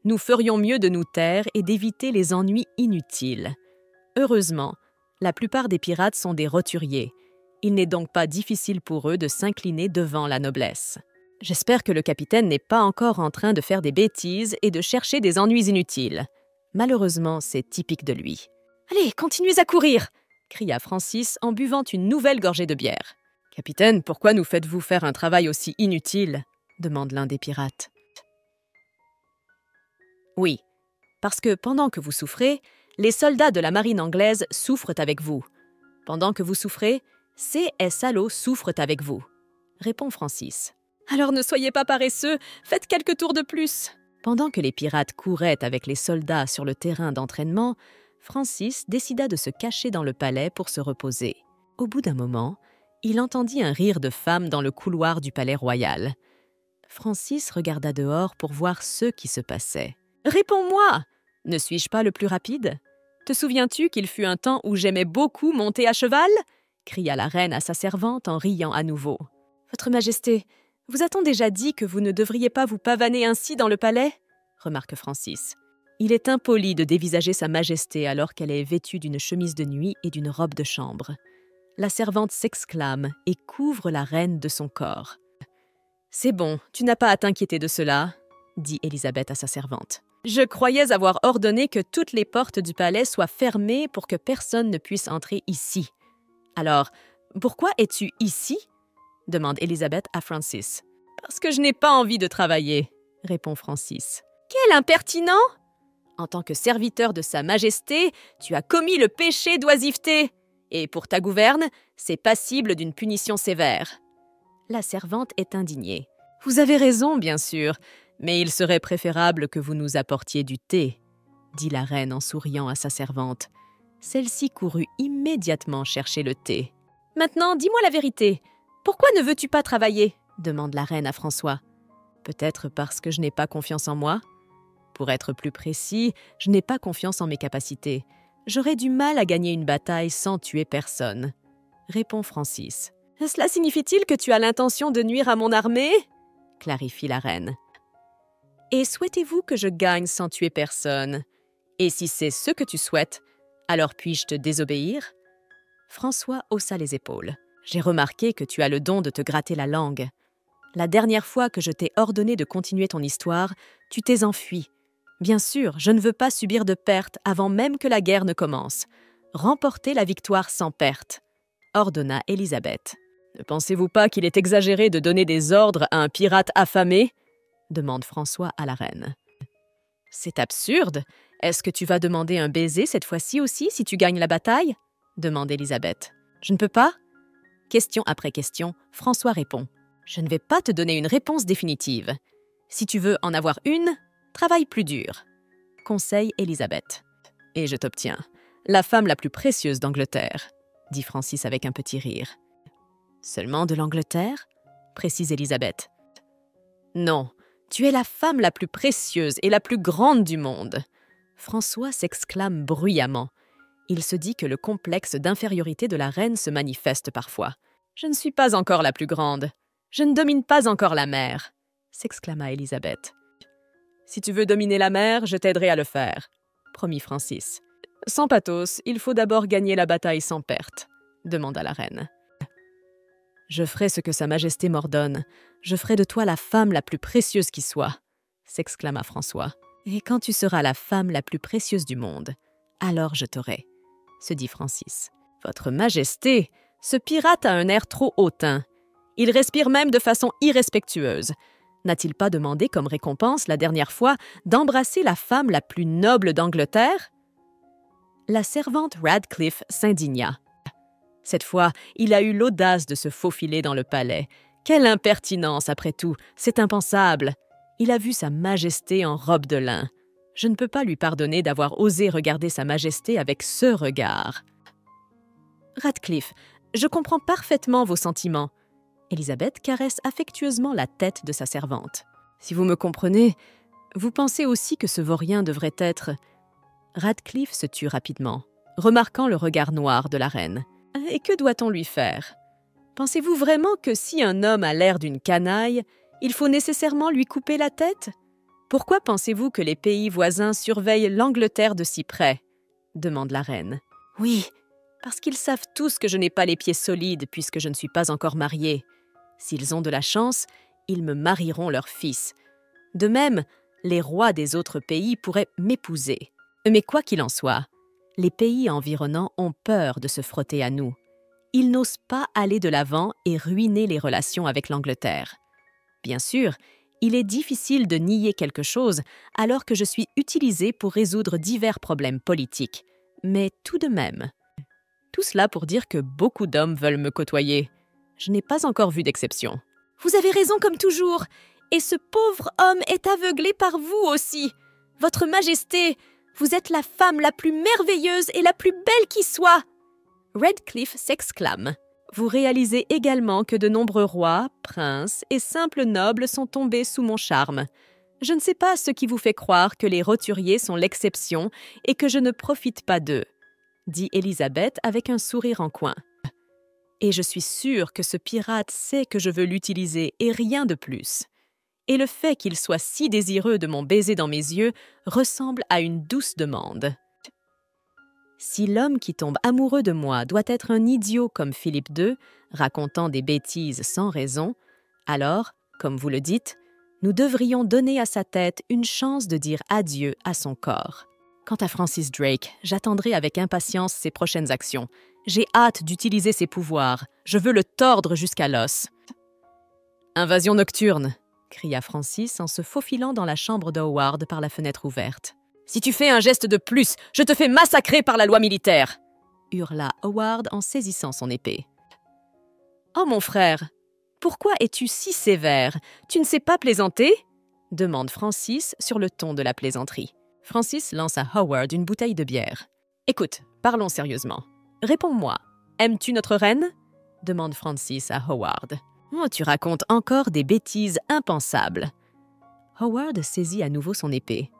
Nous ferions mieux de nous taire et d'éviter les ennuis inutiles. Heureusement, la plupart des pirates sont des roturiers. Il n'est donc pas difficile pour eux de s'incliner devant la noblesse. J'espère que le capitaine n'est pas encore en train de faire des bêtises et de chercher des ennuis inutiles. Malheureusement, c'est typique de lui. « Allez, continuez à courir !» cria Francis en buvant une nouvelle gorgée de bière. « Capitaine, pourquoi nous faites-vous faire un travail aussi inutile ?» demande l'un des pirates. « Oui, parce que pendant que vous souffrez, les soldats de la marine anglaise souffrent avec vous. Pendant que vous souffrez, C.S. souffrent avec vous, » répond Francis. « Alors ne soyez pas paresseux, faites quelques tours de plus. » Pendant que les pirates couraient avec les soldats sur le terrain d'entraînement, Francis décida de se cacher dans le palais pour se reposer. Au bout d'un moment, il entendit un rire de femme dans le couloir du palais royal. Francis regarda dehors pour voir ce qui se passait. « Réponds-moi! Ne suis-je pas le plus rapide? Te souviens-tu qu'il fut un temps où j'aimais beaucoup monter à cheval ?» cria la reine à sa servante en riant à nouveau. « Votre Majesté, vous a-t-on déjà dit que vous ne devriez pas vous pavaner ainsi dans le palais ?» remarque Francis. Il est impoli de dévisager sa Majesté alors qu'elle est vêtue d'une chemise de nuit et d'une robe de chambre. La servante s'exclame et couvre la reine de son corps. « C'est bon, tu n'as pas à t'inquiéter de cela, » dit Élisabeth à sa servante. « Je croyais avoir ordonné que toutes les portes du palais soient fermées pour que personne ne puisse entrer ici. Alors, pourquoi es-tu ici ?» demande Élisabeth à Francis. « Parce que je n'ai pas envie de travailler, » répond Francis. « Quel impertinent ! En tant que serviteur de Sa Majesté, tu as commis le péché d'oisiveté. Et pour ta gouverne, c'est passible d'une punition sévère. » La servante est indignée. « Vous avez raison, bien sûr, mais il serait préférable que vous nous apportiez du thé, » dit la reine en souriant à sa servante. Celle-ci courut immédiatement chercher le thé. « Maintenant, dis-moi la vérité. Pourquoi ne veux-tu pas travailler ?» demande la reine à François. « Peut-être parce que je n'ai pas confiance en moi. Pour être plus précis, je n'ai pas confiance en mes capacités. J'aurais du mal à gagner une bataille sans tuer personne, » répond Francis. « Cela signifie-t-il que tu as l'intention de nuire à mon armée ?» clarifie la reine. « Et souhaitez-vous que je gagne sans tuer personne? Et si c'est ce que tu souhaites, alors puis-je te désobéir ?» François haussa les épaules. « J'ai remarqué que tu as le don de te gratter la langue. La dernière fois que je t'ai ordonné de continuer ton histoire, tu t'es enfui. Bien sûr, je ne veux pas subir de pertes avant même que la guerre ne commence. Remporter la victoire sans perte, » ordonna Élisabeth. « Ne pensez-vous pas qu'il est exagéré de donner des ordres à un pirate affamé ?» demande François à la reine. « C'est absurde. Est-ce que tu vas demander un baiser cette fois-ci aussi si tu gagnes la bataille ?» demande Élisabeth. « Je ne peux pas ?» Question après question, François répond. « Je ne vais pas te donner une réponse définitive. Si tu veux en avoir une, travaille plus dur. » conseille Élisabeth. « Et je t'obtiens. La femme la plus précieuse d'Angleterre, » dit Francis avec un petit rire. « Seulement de l'Angleterre » précise Élisabeth. « Non, tu es la femme la plus précieuse et la plus grande du monde. » François s'exclame bruyamment. Il se dit que le complexe d'infériorité de la reine se manifeste parfois. « Je ne suis pas encore la plus grande. Je ne domine pas encore la mer, » s'exclama Élisabeth. « Si tu veux dominer la mer, je t'aiderai à le faire, » promit Francis. « Sans pathos, il faut d'abord gagner la bataille sans perte, » demanda la reine. « Je ferai ce que Sa Majesté m'ordonne. Je ferai de toi la femme la plus précieuse qui soit, » s'exclama François. « Et quand tu seras la femme la plus précieuse du monde, alors je t'aurai, » se dit Francis. « Votre Majesté, ce pirate a un air trop hautain. Il respire même de façon irrespectueuse. N'a-t-il pas demandé comme récompense la dernière fois d'embrasser la femme la plus noble d'Angleterre ?» La servante Radcliffe s'indigna. Cette fois, il a eu l'audace de se faufiler dans le palais. Quelle impertinence, après tout, c'est impensable. Il a vu Sa Majesté en robe de lin. Je ne peux pas lui pardonner d'avoir osé regarder Sa Majesté avec ce regard. Radcliffe, je comprends parfaitement vos sentiments. Élisabeth caresse affectueusement la tête de sa servante. Si vous me comprenez, vous pensez aussi que ce vaurien devrait être... Radcliffe se tut rapidement, remarquant le regard noir de la reine. Et que doit-on lui faire? Pensez-vous vraiment que si un homme a l'air d'une canaille, il faut nécessairement lui couper la tête? Pourquoi pensez-vous que les pays voisins surveillent l'Angleterre de si près? Demande la reine. Oui, parce qu'ils savent tous que je n'ai pas les pieds solides puisque je ne suis pas encore mariée. S'ils ont de la chance, ils me marieront leur fils. De même, les rois des autres pays pourraient m'épouser. Mais quoi qu'il en soit, les pays environnants ont peur de se frotter à nous. Ils n'osent pas aller de l'avant et ruiner les relations avec l'Angleterre. Bien sûr, il est difficile de nier quelque chose alors que je suis utilisée pour résoudre divers problèmes politiques. Mais tout de même, tout cela pour dire que beaucoup d'hommes veulent me côtoyer. Je n'ai pas encore vu d'exception. Vous avez raison comme toujours, et ce pauvre homme est aveuglé par vous aussi. Votre Majesté, Vous êtes la femme la plus merveilleuse et la plus belle qui soit !» Redcliffe s'exclame. Vous réalisez également que de nombreux rois, princes et simples nobles sont tombés sous mon charme. Je ne sais pas ce qui vous fait croire que les roturiers sont l'exception et que je ne profite pas d'eux, dit Élisabeth avec un sourire en coin. Et je suis sûre que ce pirate sait que je veux l'utiliser et rien de plus. Et le fait qu'il soit si désireux de mon baiser dans mes yeux ressemble à une douce demande. Si l'homme qui tombe amoureux de moi doit être un idiot comme Philippe II, racontant des bêtises sans raison, alors, comme vous le dites, nous devrions donner à sa tête une chance de dire adieu à son corps. Quant à Francis Drake, j'attendrai avec impatience ses prochaines actions. J'ai hâte d'utiliser ses pouvoirs. Je veux le tordre jusqu'à l'os. « Invasion nocturne !» cria Francis en se faufilant dans la chambre de Howard par la fenêtre ouverte. « Si tu fais un geste de plus, je te fais massacrer par la loi militaire !» hurla Howard en saisissant son épée. « Oh mon frère, pourquoi es-tu si sévère? Tu ne sais pas plaisanter ?» demande Francis sur le ton de la plaisanterie. Francis lance à Howard une bouteille de bière. « Écoute, parlons sérieusement. Réponds-moi, aimes-tu notre reine ?» demande Francis à Howard. « Oh, tu racontes encore des bêtises impensables. » Howard saisit à nouveau son épée.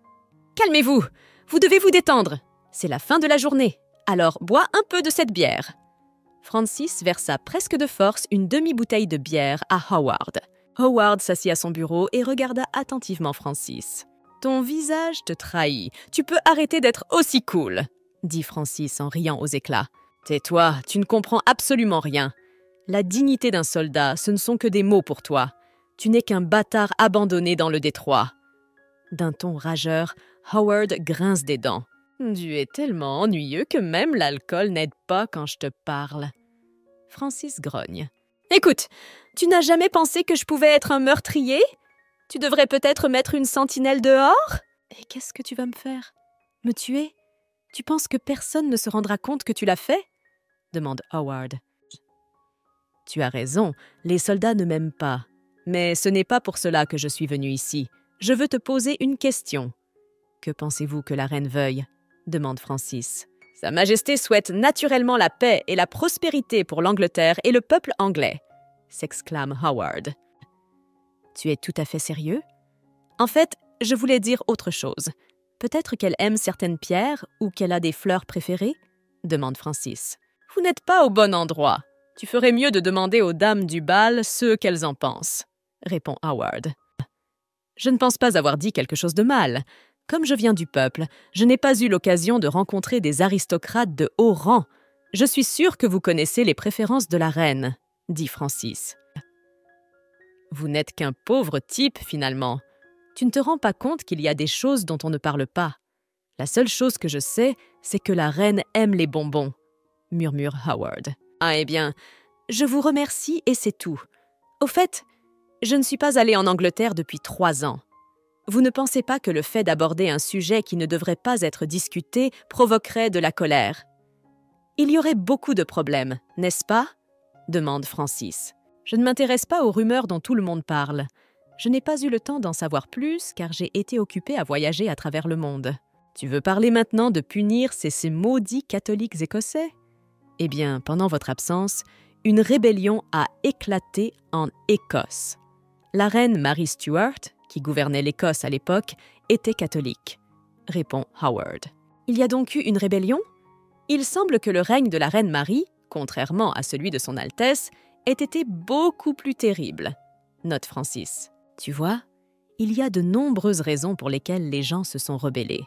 « Calmez-vous, vous devez vous détendre. C'est la fin de la journée, alors bois un peu de cette bière. » Francis versa presque de force une demi-bouteille de bière à Howard. Howard s'assit à son bureau et regarda attentivement Francis. « Ton visage te trahit. Tu peux arrêter d'être aussi cool, » dit Francis en riant aux éclats. « Tais-toi, tu ne comprends absolument rien. La dignité d'un soldat, ce ne sont que des mots pour toi. Tu n'es qu'un bâtard abandonné dans le détroit. » D'un ton rageur, Howard grince des dents. « Tu es tellement ennuyeux que même l'alcool n'aide pas quand je te parle. » Francis grogne. « Écoute, tu n'as jamais pensé que je pouvais être un meurtrier? Tu devrais peut-être mettre une sentinelle dehors? Et qu'est-ce que tu vas me faire? Me tuer? Tu penses que personne ne se rendra compte que tu l'as fait? » demande Howard. « Tu as raison, les soldats ne m'aiment pas. Mais ce n'est pas pour cela que je suis venu ici. Je veux te poser une question. »« Que pensez-vous que la reine veuille ?» demande Francis. « Sa Majesté souhaite naturellement la paix et la prospérité pour l'Angleterre et le peuple anglais, » s'exclame Howard. « Tu es tout à fait sérieux? En fait, je voulais dire autre chose. Peut-être qu'elle aime certaines pierres ou qu'elle a des fleurs préférées ?» demande Francis. « Vous n'êtes pas au bon endroit. Tu ferais mieux de demander aux dames du bal ce qu'elles en pensent, » répond Howard. « Je ne pense pas avoir dit quelque chose de mal. Comme je viens du peuple, je n'ai pas eu l'occasion de rencontrer des aristocrates de haut rang. Je suis sûr que vous connaissez les préférences de la reine, » dit Francis. « Vous n'êtes qu'un pauvre type, finalement. Tu ne te rends pas compte qu'il y a des choses dont on ne parle pas. La seule chose que je sais, c'est que la reine aime les bonbons, » murmure Howard. « Ah, eh bien, je vous remercie et c'est tout. Au fait, je ne suis pas allé en Angleterre depuis 3 ans. Vous ne pensez pas que le fait d'aborder un sujet qui ne devrait pas être discuté provoquerait de la colère? Il y aurait beaucoup de problèmes, n'est-ce pas? Demande Francis. Je ne m'intéresse pas aux rumeurs dont tout le monde parle. Je n'ai pas eu le temps d'en savoir plus car j'ai été occupée à voyager à travers le monde. Tu veux parler maintenant de punir ces maudits catholiques écossais? Eh bien, pendant votre absence, une rébellion a éclaté en Écosse. La reine Marie Stuart, qui gouvernait l'Écosse à l'époque, était catholique, répond Howard. Il y a donc eu une rébellion? Il semble que le règne de la reine Marie, contrairement à celui de son Altesse, ait été beaucoup plus terrible, note Francis. Tu vois, il y a de nombreuses raisons pour lesquelles les gens se sont rebellés.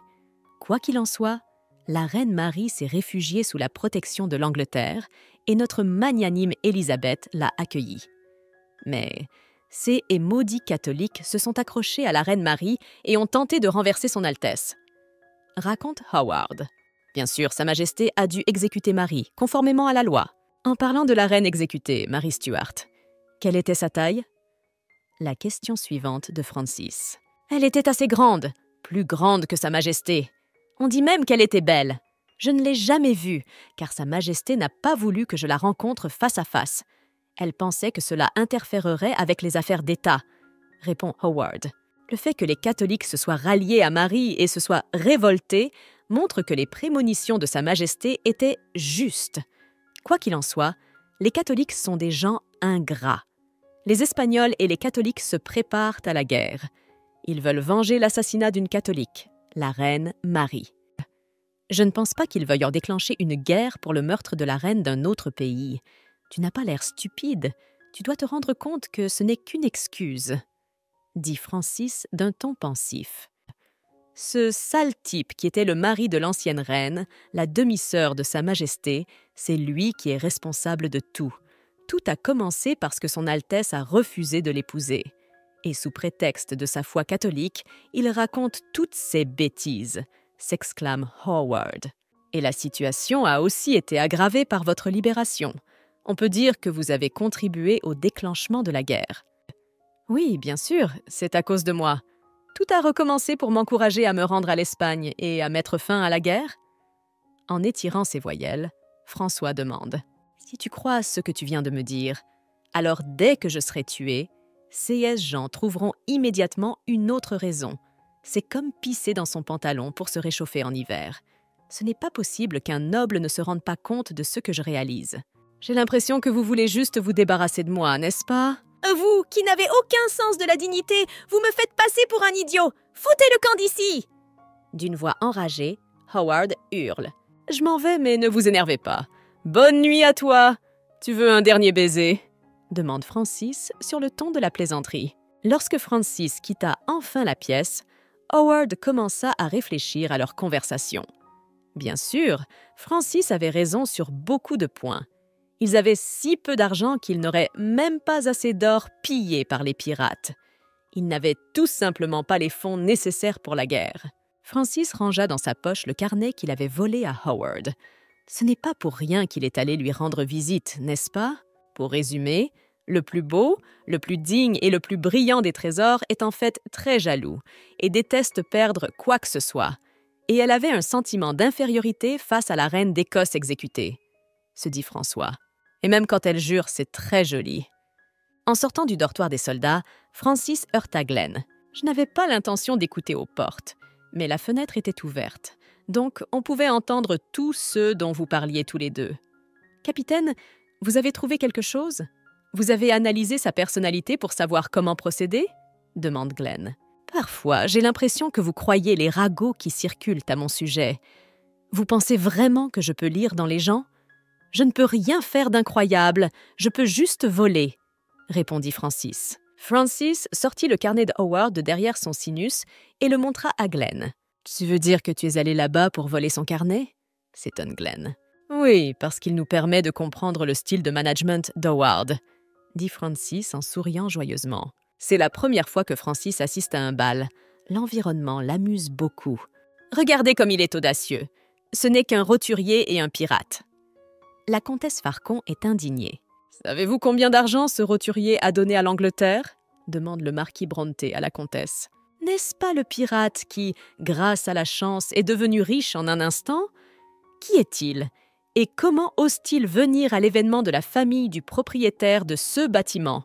Quoi qu'il en soit, la reine Marie s'est réfugiée sous la protection de l'Angleterre et notre magnanime Élisabeth l'a accueillie. Mais ces et maudits catholiques se sont accrochés à la reine Marie et ont tenté de renverser son Altesse. Raconte Howard. Bien sûr, Sa Majesté a dû exécuter Marie, conformément à la loi. En parlant de la reine exécutée, Marie Stuart, quelle était sa taille? La question suivante de Francis. Elle était assez grande, plus grande que Sa Majesté. On dit même qu'elle était belle. Je ne l'ai jamais vue, car Sa Majesté n'a pas voulu que je la rencontre face à face. Elle pensait que cela interférerait avec les affaires d'État, répond Howard. Le fait que les catholiques se soient ralliés à Marie et se soient révoltés montre que les prémonitions de Sa Majesté étaient justes. Quoi qu'il en soit, les catholiques sont des gens ingrats. Les Espagnols et les catholiques se préparent à la guerre. Ils veulent venger l'assassinat d'une catholique, la reine Marie. Je ne pense pas qu'ils veuillent en déclencher une guerre pour le meurtre de la reine d'un autre pays. Tu n'as pas l'air stupide. Tu dois te rendre compte que ce n'est qu'une excuse, dit Francis d'un ton pensif. Ce sale type qui était le mari de l'ancienne reine, la demi-sœur de Sa Majesté, c'est lui qui est responsable de tout. Tout a commencé parce que son Altesse a refusé de l'épouser. Et sous prétexte de sa foi catholique, il raconte toutes ces bêtises, s'exclame Howard. Et la situation a aussi été aggravée par votre libération. On peut dire que vous avez contribué au déclenchement de la guerre. Oui, bien sûr, c'est à cause de moi. Tout a recommencé pour m'encourager à me rendre à l'Espagne et à mettre fin à la guerre. En étirant ses voyelles, François demande « Si tu crois à ce que tu viens de me dire, alors dès que je serai tué, ces gens trouveront immédiatement une autre raison. C'est comme pisser dans son pantalon pour se réchauffer en hiver. Ce n'est pas possible qu'un noble ne se rende pas compte de ce que je réalise. J'ai l'impression que vous voulez juste vous débarrasser de moi, n'est-ce pas ? Vous, qui n'avez aucun sens de la dignité, vous me faites passer pour un idiot. Foutez le camp d'ici !» D'une voix enragée, Howard hurle. « Je m'en vais, mais ne vous énervez pas. Bonne nuit à toi. Tu veux un dernier baiser ?» demande Francis sur le ton de la plaisanterie. Lorsque Francis quitta enfin la pièce, Howard commença à réfléchir à leur conversation. Bien sûr, Francis avait raison sur beaucoup de points. Ils avaient si peu d'argent qu'ils n'auraient même pas assez d'or pillé par les pirates. Ils n'avaient tout simplement pas les fonds nécessaires pour la guerre. Francis rangea dans sa poche le carnet qu'il avait volé à Howard. Ce n'est pas pour rien qu'il est allé lui rendre visite, n'est-ce pas? Pour résumer, le plus beau, le plus digne et le plus brillant des trésors est en fait très jaloux et déteste perdre quoi que ce soit. Et elle avait un sentiment d'infériorité face à la reine d'Écosse exécutée, se dit François. Et même quand elle jure, c'est très joli. En sortant du dortoir des soldats, Francis heurta Glenn. Je n'avais pas l'intention d'écouter aux portes, mais la fenêtre était ouverte, donc on pouvait entendre tous ceux dont vous parliez tous les deux. Capitaine, vous avez trouvé quelque chose? Vous avez analysé sa personnalité pour savoir comment procéder? Demande Glenn. Parfois, j'ai l'impression que vous croyez les ragots qui circulent à mon sujet. Vous pensez vraiment que je peux lire dans les gens? Je ne peux rien faire d'incroyable, je peux juste voler, répondit Francis. Francis sortit le carnet de Howard de derrière son sinus et le montra à Glenn. « Tu veux dire que tu es allé là-bas pour voler son carnet ?» s'étonne Glenn. « Oui, parce qu'il nous permet de comprendre le style de management d'Howard, » dit Francis en souriant joyeusement. C'est la première fois que Francis assiste à un bal. L'environnement l'amuse beaucoup. Regardez comme il est audacieux. Ce n'est qu'un roturier et un pirate. La comtesse Farcon est indignée. « Savez-vous combien d'argent ce roturier a donné à l'Angleterre ?» demande le marquis Brontë à la comtesse. « N'est-ce pas le pirate qui, grâce à la chance, est devenu riche en un instant? Qui est-il? Et comment ose-t-il venir à l'événement de la famille du propriétaire de ce bâtiment ?»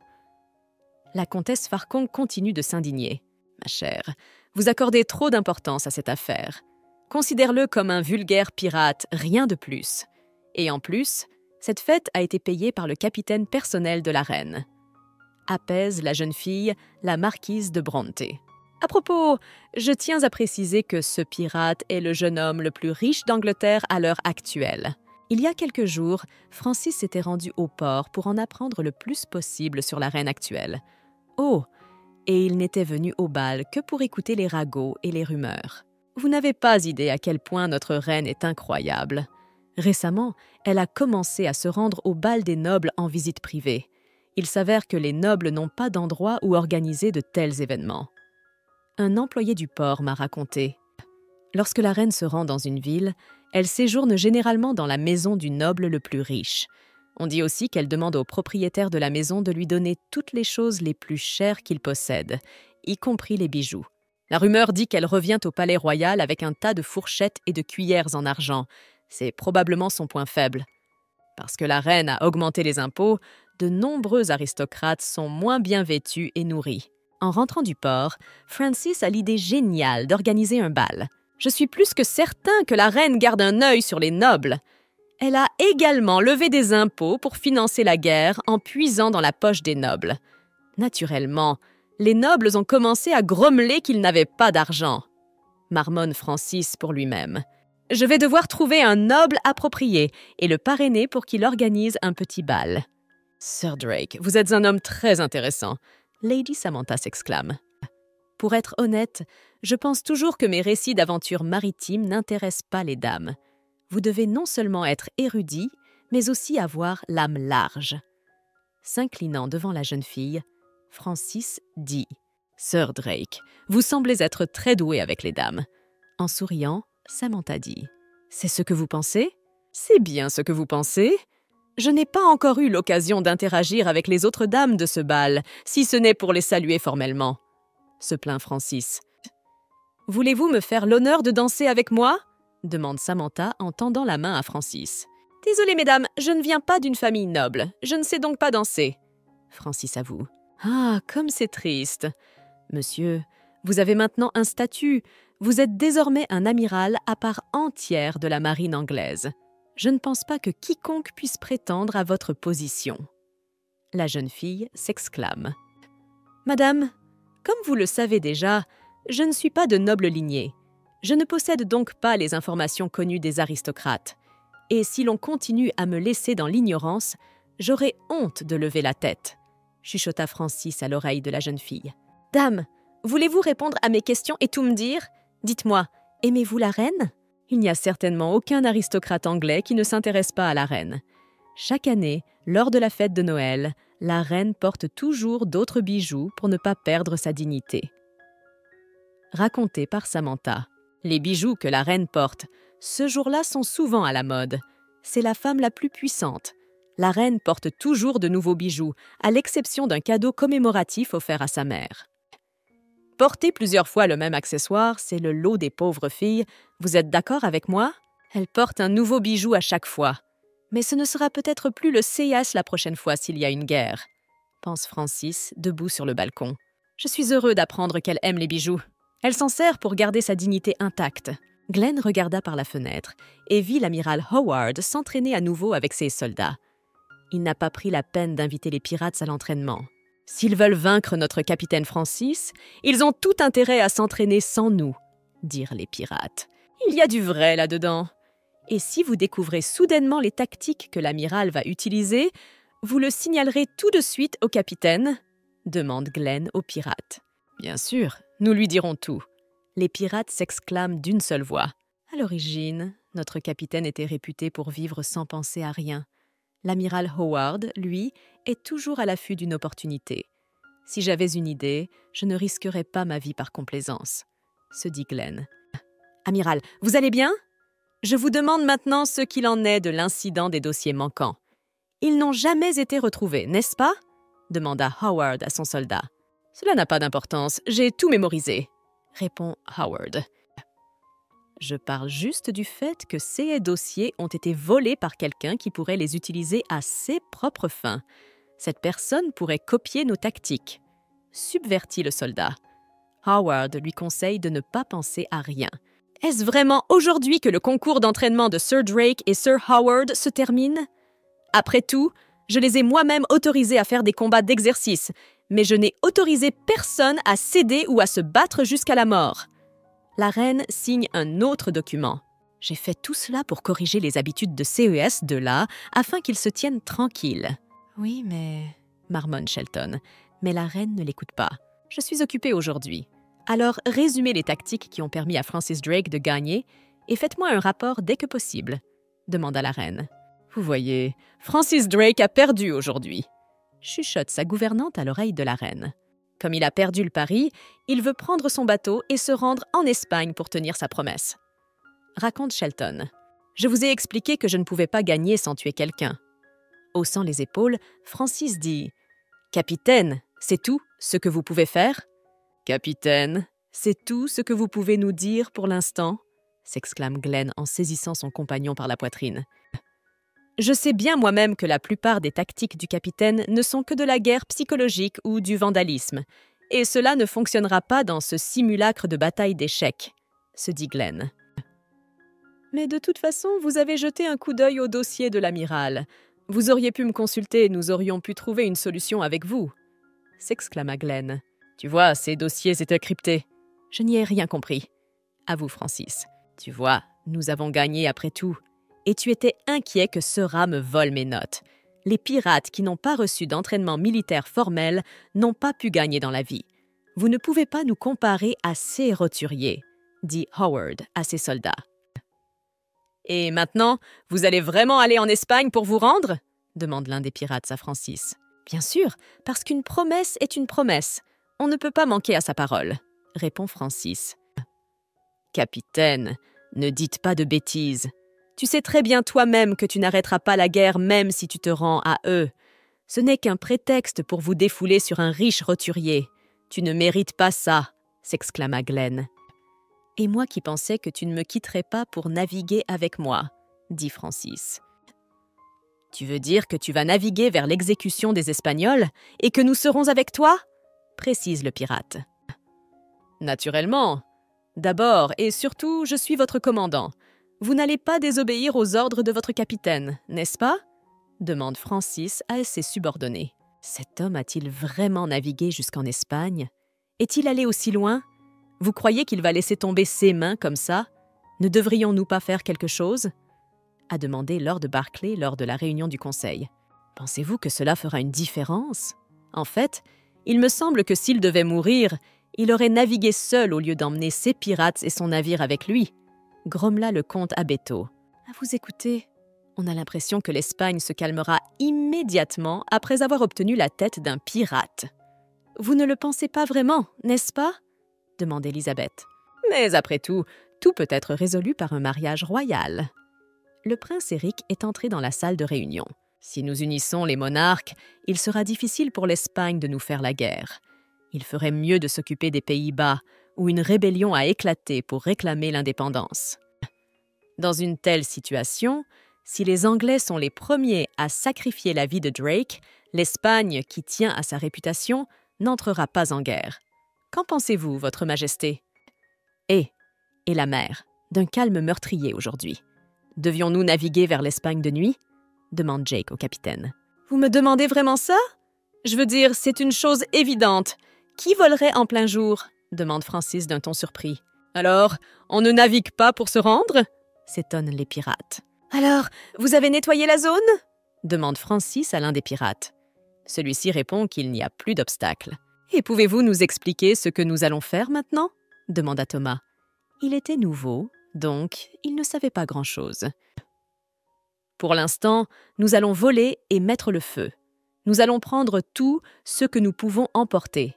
La comtesse Farcon continue de s'indigner. « Ma chère, vous accordez trop d'importance à cette affaire. Considère-le comme un vulgaire pirate, rien de plus. Et en plus, cette fête a été payée par le capitaine personnel de la reine. » Apaise la jeune fille, la marquise de Brontë. « À propos, je tiens à préciser que ce pirate est le jeune homme le plus riche d'Angleterre à l'heure actuelle. Il y a quelques jours, Francis s'était rendu au port pour en apprendre le plus possible sur la reine actuelle. Oh, et il n'était venu au bal que pour écouter les ragots et les rumeurs. Vous n'avez pas idée à quel point notre reine est incroyable. Récemment, elle a commencé à se rendre au bal des nobles en visite privée. Il s'avère que les nobles n'ont pas d'endroit où organiser de tels événements. Un employé du port m'a raconté. Lorsque la reine se rend dans une ville, elle séjourne généralement dans la maison du noble le plus riche. On dit aussi qu'elle demande au propriétaire de la maison de lui donner toutes les choses les plus chères qu'il possède, y compris les bijoux. La rumeur dit qu'elle revient au palais royal avec un tas de fourchettes et de cuillères en argent. C'est probablement son point faible. Parce que la reine a augmenté les impôts, de nombreux aristocrates sont moins bien vêtus et nourris. En rentrant du port, Francis a l'idée géniale d'organiser un bal. Je suis plus que certain que la reine garde un œil sur les nobles. Elle a également levé des impôts pour financer la guerre en puisant dans la poche des nobles. Naturellement, les nobles ont commencé à grommeler qu'ils n'avaient pas d'argent. Marmonne Francis pour lui-même. Je vais devoir trouver un noble approprié et le parrainer pour qu'il organise un petit bal. Sir Drake, vous êtes un homme très intéressant. Lady Samantha s'exclame. Pour être honnête, je pense toujours que mes récits d'aventures maritimes n'intéressent pas les dames. Vous devez non seulement être érudit, mais aussi avoir l'âme large. S'inclinant devant la jeune fille, Francis dit « Sir Drake, vous semblez être très doué avec les dames. » En souriant, Samantha dit « C'est ce que vous pensez ? C'est bien ce que vous pensez ? Je n'ai pas encore eu l'occasion d'interagir avec les autres dames de ce bal, si ce n'est pour les saluer formellement. » se plaint Francis. « Voulez-vous me faire l'honneur de danser avec moi ?» demande Samantha en tendant la main à Francis. « Désolée, mesdames, je ne viens pas d'une famille noble. Je ne sais donc pas danser. » Francis avoue. « Ah, comme c'est triste. Monsieur, vous avez maintenant un statut. Vous êtes désormais un amiral à part entière de la marine anglaise. Je ne pense pas que quiconque puisse prétendre à votre position. » La jeune fille s'exclame. « Madame, comme vous le savez déjà, je ne suis pas de noble lignée. Je ne possède donc pas les informations connues des aristocrates. Et si l'on continue à me laisser dans l'ignorance, j'aurai honte de lever la tête. » chuchota Francis à l'oreille de la jeune fille. « Dame, voulez-vous répondre à mes questions et tout me dire? Dites-moi, aimez-vous la reine ?» Il n'y a certainement aucun aristocrate anglais qui ne s'intéresse pas à la reine. Chaque année, lors de la fête de Noël, la reine porte toujours d'autres bijoux pour ne pas perdre sa dignité. Raconté par Samantha. Les bijoux que la reine porte, ce jour-là sont souvent à la mode. C'est la femme la plus puissante. La reine porte toujours de nouveaux bijoux, à l'exception d'un cadeau commémoratif offert à sa mère. Porter plusieurs fois le même accessoire, c'est le lot des pauvres filles. Vous êtes d'accord avec moi? Elle porte un nouveau bijou à chaque fois. Mais ce ne sera peut-être plus le CS la prochaine fois s'il y a une guerre, pense Francis, debout sur le balcon. Je suis heureux d'apprendre qu'elle aime les bijoux. Elle s'en sert pour garder sa dignité intacte. Glenn regarda par la fenêtre et vit l'amiral Howard s'entraîner à nouveau avec ses soldats. Il n'a pas pris la peine d'inviter les pirates à l'entraînement. S'ils veulent vaincre notre capitaine Francis, ils ont tout intérêt à s'entraîner sans nous, dirent les pirates. Il y a du vrai là-dedans. Et si vous découvrez soudainement les tactiques que l'amiral va utiliser, vous le signalerez tout de suite au capitaine, demande Glenn aux pirates. Bien sûr, nous lui dirons tout. Les pirates s'exclament d'une seule voix. À l'origine, notre capitaine était réputé pour vivre sans penser à rien. L'amiral Howard, lui, est toujours à l'affût d'une opportunité. Si j'avais une idée, je ne risquerais pas ma vie par complaisance, se dit Glenn. Amiral, vous allez bien? Je vous demande maintenant ce qu'il en est de l'incident des dossiers manquants. Ils n'ont jamais été retrouvés, n'est-ce pas? Demanda Howard à son soldat. Cela n'a pas d'importance, j'ai tout mémorisé, répond Howard. Je parle juste du fait que ces dossiers ont été volés par quelqu'un qui pourrait les utiliser à ses propres fins. Cette personne pourrait copier nos tactiques. Subvertit le soldat. Howard lui conseille de ne pas penser à rien. Est-ce vraiment aujourd'hui que le concours d'entraînement de Sir Drake et Sir Howard se termine? Après tout, je les ai moi-même autorisés à faire des combats d'exercice, mais je n'ai autorisé personne à céder ou à se battre jusqu'à la mort. La reine signe un autre document. J'ai fait tout cela pour corriger les habitudes de CES de là, afin qu'ils se tiennent tranquilles. Oui, mais... marmonne Shelton. Mais la reine ne l'écoute pas. Je suis occupée aujourd'hui. Alors, résumez les tactiques qui ont permis à Francis Drake de gagner et faites-moi un rapport dès que possible, demanda la reine. Vous voyez, Francis Drake a perdu aujourd'hui, chuchote sa gouvernante à l'oreille de la reine. Comme il a perdu le pari, il veut prendre son bateau et se rendre en Espagne pour tenir sa promesse. Raconte Shelton. Je vous ai expliqué que je ne pouvais pas gagner sans tuer quelqu'un. Haussant les épaules, Francis dit « Capitaine, c'est tout ce que vous pouvez faire ?»« Capitaine, c'est tout ce que vous pouvez nous dire pour l'instant ?» s'exclame Glenn en saisissant son compagnon par la poitrine. « Je sais bien moi-même que la plupart des tactiques du capitaine ne sont que de la guerre psychologique ou du vandalisme, Et cela ne fonctionnera pas dans ce simulacre de bataille d'échecs, se dit Glenn. Mais de toute façon, vous avez jeté un coup d'œil au dossier de l'amiral. Vous auriez pu me consulter et nous aurions pu trouver une solution avec vous, s'exclama Glenn. Tu vois, ces dossiers étaient cryptés. Je n'y ai rien compris. À vous, Francis. Tu vois, nous avons gagné après tout. Et tu étais inquiet que ce rat me vole mes notes. Les pirates qui n'ont pas reçu d'entraînement militaire formel n'ont pas pu gagner dans la vie. Vous ne pouvez pas nous comparer à ces roturiers, dit Howard à ses soldats. Et maintenant, vous allez vraiment aller en Espagne pour vous rendre ? Demande l'un des pirates à Francis. Bien sûr, parce qu'une promesse est une promesse. On ne peut pas manquer à sa parole, répond Francis. Capitaine, ne dites pas de bêtises. Tu sais très bien toi-même que tu n'arrêteras pas la guerre même si tu te rends à eux. Ce n'est qu'un prétexte pour vous défouler sur un riche roturier. Tu ne mérites pas ça, s'exclama Glenn. Et moi qui pensais que tu ne me quitterais pas pour naviguer avec moi, dit Francis. Tu veux dire que tu vas naviguer vers l'exécution des Espagnols et que nous serons avec toi ? Précise le pirate. Naturellement. D'abord et surtout, je suis votre commandant. Vous n'allez pas désobéir aux ordres de votre capitaine, n'est-ce pas ? Demande Francis à ses subordonnés. Cet homme a-t-il vraiment navigué jusqu'en Espagne ? Est-il allé aussi loin ? Vous croyez qu'il va laisser tomber ses mains comme ça ? Ne devrions-nous pas faire quelque chose ? A demandé Lord Berkeley lors de la réunion du Conseil. Pensez-vous que cela fera une différence ? En fait, il me semble que s'il devait mourir, il aurait navigué seul au lieu d'emmener ses pirates et son navire avec lui, grommela le comte Abetto. À vous écouter, on a l'impression que l'Espagne se calmera immédiatement après avoir obtenu la tête d'un pirate. Vous ne le pensez pas vraiment, n'est-ce pas ? Demande Élisabeth. Mais après tout peut être résolu par un mariage royal. Le prince Éric est entré dans la salle de réunion. Si nous unissons les monarques, il sera difficile pour l'Espagne de nous faire la guerre. Il ferait mieux de s'occuper des Pays-Bas, où une rébellion a éclaté pour réclamer l'indépendance. Dans une telle situation, si les Anglais sont les premiers à sacrifier la vie de Drake, l'Espagne, qui tient à sa réputation, n'entrera pas en guerre. Qu'en pensez-vous, Votre Majesté ? Et la mer, d'un calme meurtrier aujourd'hui. Devions-nous naviguer vers l'Espagne de nuit ? Demande Jake au capitaine. Vous me demandez vraiment ça ? Je veux dire, c'est une chose évidente. Qui volerait en plein jour ? Demande Francis d'un ton surpris. Alors, on ne navigue pas pour se rendre ? S'étonnent les pirates. Alors, vous avez nettoyé la zone ? Demande Francis à l'un des pirates. Celui-ci répond qu'il n'y a plus d'obstacle. Et pouvez-vous nous expliquer ce que nous allons faire maintenant ? Demanda Thomas. Il était nouveau, donc il ne savait pas grand-chose. Pour l'instant, nous allons voler et mettre le feu. Nous allons prendre tout ce que nous pouvons emporter.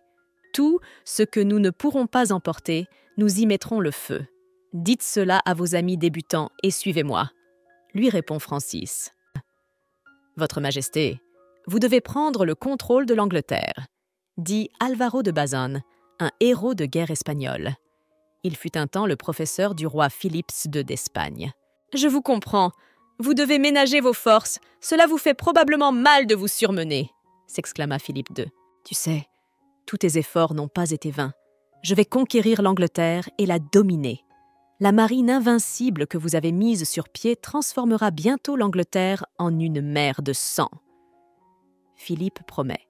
Tout ce que nous ne pourrons pas emporter, nous y mettrons le feu. Dites cela à vos amis débutants et suivez-moi, lui répond Francis. Votre Majesté, vous devez prendre le contrôle de l'Angleterre, dit Alvaro de Bazan, un héros de guerre espagnol. Il fut un temps le professeur du roi Philippe II d'Espagne. Je vous comprends. Vous devez ménager vos forces. Cela vous fait probablement mal de vous surmener, s'exclama Philippe II. Tu sais, tous tes efforts n'ont pas été vains. Je vais conquérir l'Angleterre et la dominer. La marine invincible que vous avez mise sur pied transformera bientôt l'Angleterre en une mer de sang. Philippe promet.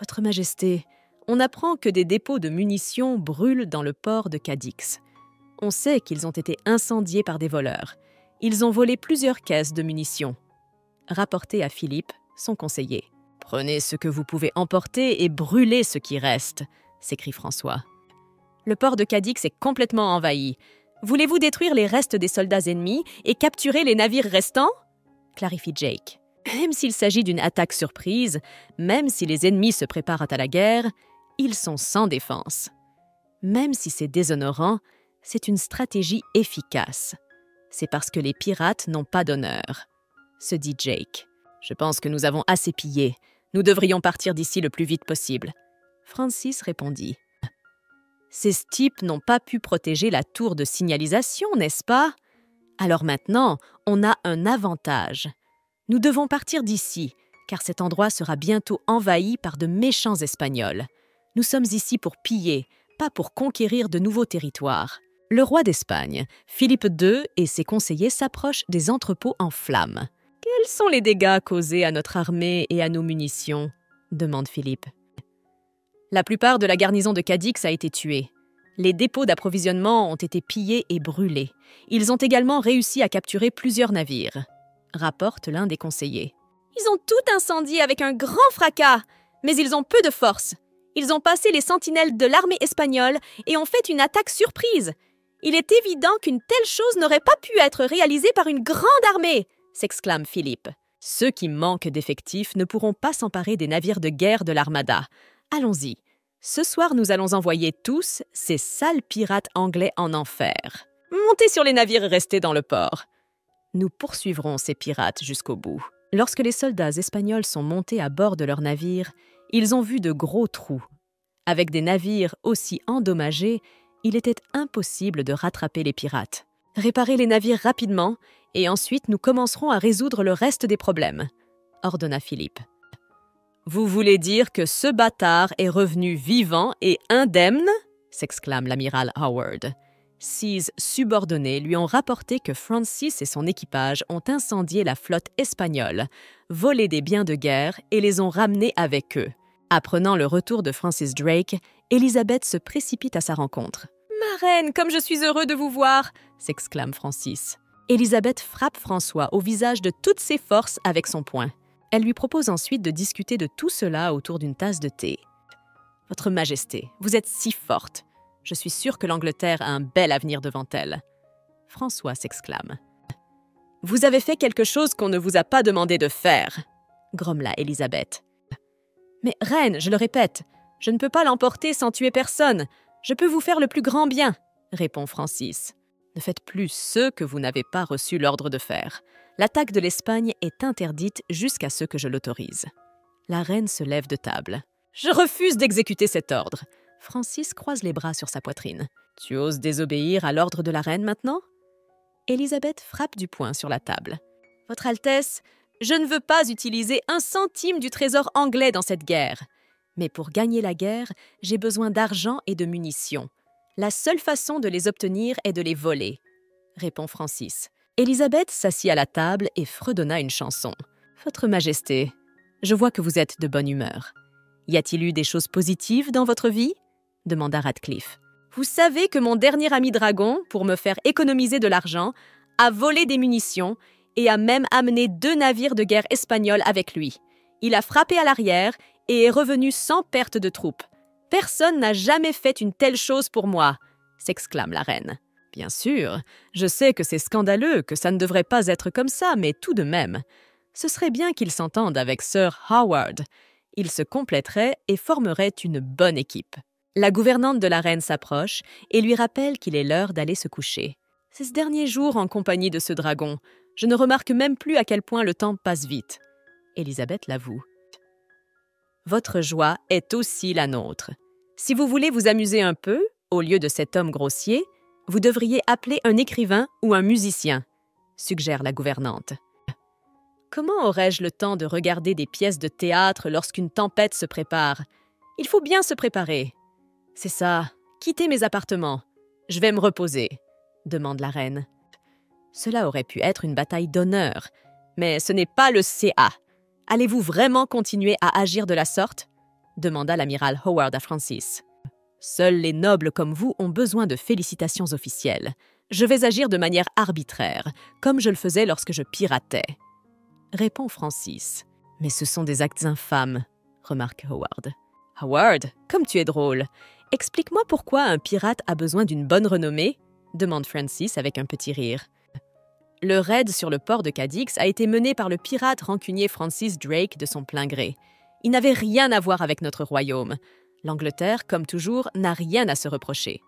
Votre Majesté, on apprend que des dépôts de munitions brûlent dans le port de Cadix. On sait qu'ils ont été incendiés par des voleurs. Ils ont volé plusieurs caisses de munitions. Rapportez à Philippe, son conseiller. « Prenez ce que vous pouvez emporter et brûlez ce qui reste », s'écrie François. « Le port de Cadix est complètement envahi. Voulez-vous détruire les restes des soldats ennemis et capturer les navires restants ?» clarifie Jake. Même s'il s'agit d'une attaque surprise, même si les ennemis se préparent à la guerre, ils sont sans défense. Même si c'est déshonorant, c'est une stratégie efficace. C'est parce que les pirates n'ont pas d'honneur, se dit Jake. Je pense que nous avons assez pillé. Nous devrions partir d'ici le plus vite possible. Francis répondit. Ces types n'ont pas pu protéger la tour de signalisation, n'est-ce pas? Alors maintenant, on a un avantage. Nous devons partir d'ici, car cet endroit sera bientôt envahi par de méchants Espagnols. Nous sommes ici pour piller, pas pour conquérir de nouveaux territoires. Le roi d'Espagne, Philippe II, et ses conseillers s'approchent des entrepôts en flammes. « Quels sont les dégâts causés à notre armée et à nos munitions ?» demande Philippe. La plupart de la garnison de Cadix a été tuée. Les dépôts d'approvisionnement ont été pillés et brûlés. Ils ont également réussi à capturer plusieurs navires, rapporte l'un des conseillers. Ils ont tout incendié avec un grand fracas, mais ils ont peu de force. Ils ont passé les sentinelles de l'armée espagnole et ont fait une attaque surprise. Il est évident qu'une telle chose n'aurait pas pu être réalisée par une grande armée, s'exclame Philippe. Ceux qui manquent d'effectifs ne pourront pas s'emparer des navires de guerre de l'Armada. Allons-y. Ce soir, nous allons envoyer tous ces sales pirates anglais en enfer. Montez sur les navires restés dans le port. Nous poursuivrons ces pirates jusqu'au bout. Lorsque les soldats espagnols sont montés à bord de leurs navires, ils ont vu de gros trous. Avec des navires aussi endommagés, il était impossible de rattraper les pirates. Réparez les navires rapidement et ensuite nous commencerons à résoudre le reste des problèmes, ordonna Philippe. Vous voulez dire que ce bâtard est revenu vivant et indemne? S'exclame l'amiral Howard. Six subordonnés lui ont rapporté que Francis et son équipage ont incendié la flotte espagnole, volé des biens de guerre et les ont ramenés avec eux. Apprenant le retour de Francis Drake, Élisabeth se précipite à sa rencontre. « Ma reine, comme je suis heureux de vous voir !» s'exclame Francis. Élisabeth frappe François au visage de toutes ses forces avec son poing. Elle lui propose ensuite de discuter de tout cela autour d'une tasse de thé. « Votre Majesté, vous êtes si forte. Je suis sûre que l'Angleterre a un bel avenir devant elle. » François s'exclame. « Vous avez fait quelque chose qu'on ne vous a pas demandé de faire, » grommela Élisabeth. « Mais reine, je le répète, je ne peux pas l'emporter sans tuer personne. Je peux vous faire le plus grand bien, » répond Francis. « Ne faites plus ce que vous n'avez pas reçu l'ordre de faire. L'attaque de l'Espagne est interdite jusqu'à ce que je l'autorise. » La reine se lève de table. « Je refuse d'exécuter cet ordre. » Francis croise les bras sur sa poitrine. « Tu oses désobéir à l'ordre de la reine maintenant ?» Élisabeth frappe du poing sur la table. « Votre Altesse, je ne veux pas utiliser un centime du trésor anglais dans cette guerre. Mais pour gagner la guerre, j'ai besoin d'argent et de munitions. La seule façon de les obtenir est de les voler, » répond Francis. Élisabeth s'assit à la table et fredonna une chanson. « Votre Majesté, je vois que vous êtes de bonne humeur. Y a-t-il eu des choses positives dans votre vie ?» demanda Radcliffe. « Vous savez que mon dernier ami dragon, pour me faire économiser de l'argent, a volé des munitions et a même amené 2 navires de guerre espagnols avec lui. Il a frappé à l'arrière et est revenu sans perte de troupes. Personne n'a jamais fait une telle chose pour moi, » s'exclame la reine. « Bien sûr, je sais que c'est scandaleux, que ça ne devrait pas être comme ça, mais tout de même. Ce serait bien qu'il s'entende avec Sir Howard. Ils se compléteraient et formeraient une bonne équipe. » La gouvernante de la reine s'approche et lui rappelle qu'il est l'heure d'aller se coucher. « C'est ce dernier jour en compagnie de ce dragon. Je ne remarque même plus à quel point le temps passe vite. » Élisabeth l'avoue. « Votre joie est aussi la nôtre. Si vous voulez vous amuser un peu, au lieu de cet homme grossier, vous devriez appeler un écrivain ou un musicien, » suggère la gouvernante. « Comment aurais-je le temps de regarder des pièces de théâtre lorsqu'une tempête se prépare? Il faut bien se préparer. »« C'est ça, quittez mes appartements. Je vais me reposer, » demande la reine. Cela aurait pu être une bataille d'honneur, mais ce n'est pas le CA. Allez-vous vraiment continuer à agir de la sorte? Demanda l'amiral Howard à Francis. Seuls les nobles comme vous ont besoin de félicitations officielles. Je vais agir de manière arbitraire, comme je le faisais lorsque je piratais. Répond Francis. Mais ce sont des actes infâmes, remarque Howard. Howard, comme tu es drôle. Explique-moi pourquoi un pirate a besoin d'une bonne renommée? Demande Francis avec un petit rire. Le raid sur le port de Cadix a été mené par le pirate rancunier Francis Drake de son plein gré. Il n'avait rien à voir avec notre royaume. L'Angleterre, comme toujours, n'a rien à se reprocher,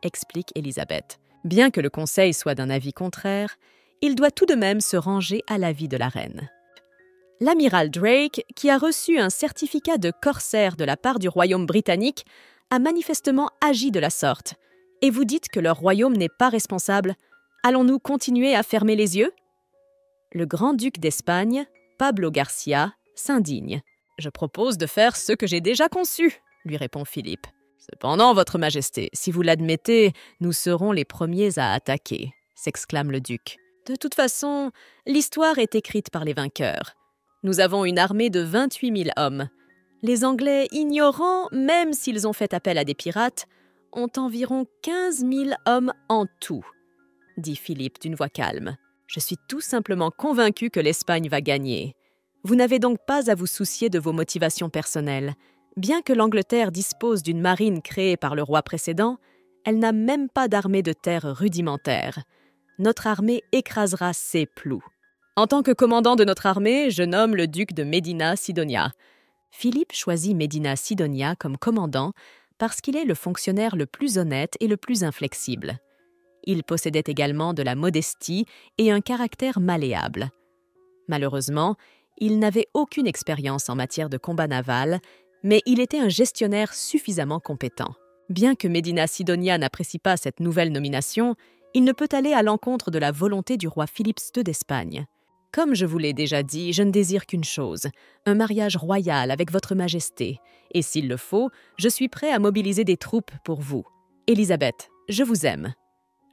explique Élisabeth. Bien que le conseil soit d'un avis contraire, il doit tout de même se ranger à l'avis de la reine. L'amiral Drake, qui a reçu un certificat de corsaire de la part du royaume britannique, a manifestement agi de la sorte. Et vous dites que leur royaume n'est pas responsable. Allons-nous continuer à fermer les yeux? Le grand-duc d'Espagne, Pablo Garcia, s'indigne. « Je propose de faire ce que j'ai déjà conçu, » lui répond Philippe. Cependant, Votre Majesté, si vous l'admettez, nous serons les premiers à attaquer, s'exclame le duc. De toute façon, l'histoire est écrite par les vainqueurs. Nous avons une armée de 28 000 hommes. Les Anglais, ignorants, même s'ils ont fait appel à des pirates, ont environ 15 000 hommes en tout, dit Philippe d'une voix calme. Je suis tout simplement convaincu que l'Espagne va gagner. Vous n'avez donc pas à vous soucier de vos motivations personnelles. Bien que l'Angleterre dispose d'une marine créée par le roi précédent, elle n'a même pas d'armée de terre rudimentaire. Notre armée écrasera ses ploucs. En tant que commandant de notre armée, je nomme le duc de Medina Sidonia. Philippe choisit Medina Sidonia comme commandant parce qu'il est le fonctionnaire le plus honnête et le plus inflexible. Il possédait également de la modestie et un caractère malléable. Malheureusement, il n'avait aucune expérience en matière de combat naval, mais il était un gestionnaire suffisamment compétent. Bien que Medina Sidonia n'apprécie pas cette nouvelle nomination, il ne peut aller à l'encontre de la volonté du roi Philippe II d'Espagne. Comme je vous l'ai déjà dit, je ne désire qu'une chose, un mariage royal avec votre majesté, et s'il le faut, je suis prêt à mobiliser des troupes pour vous. Élisabeth, je vous aime.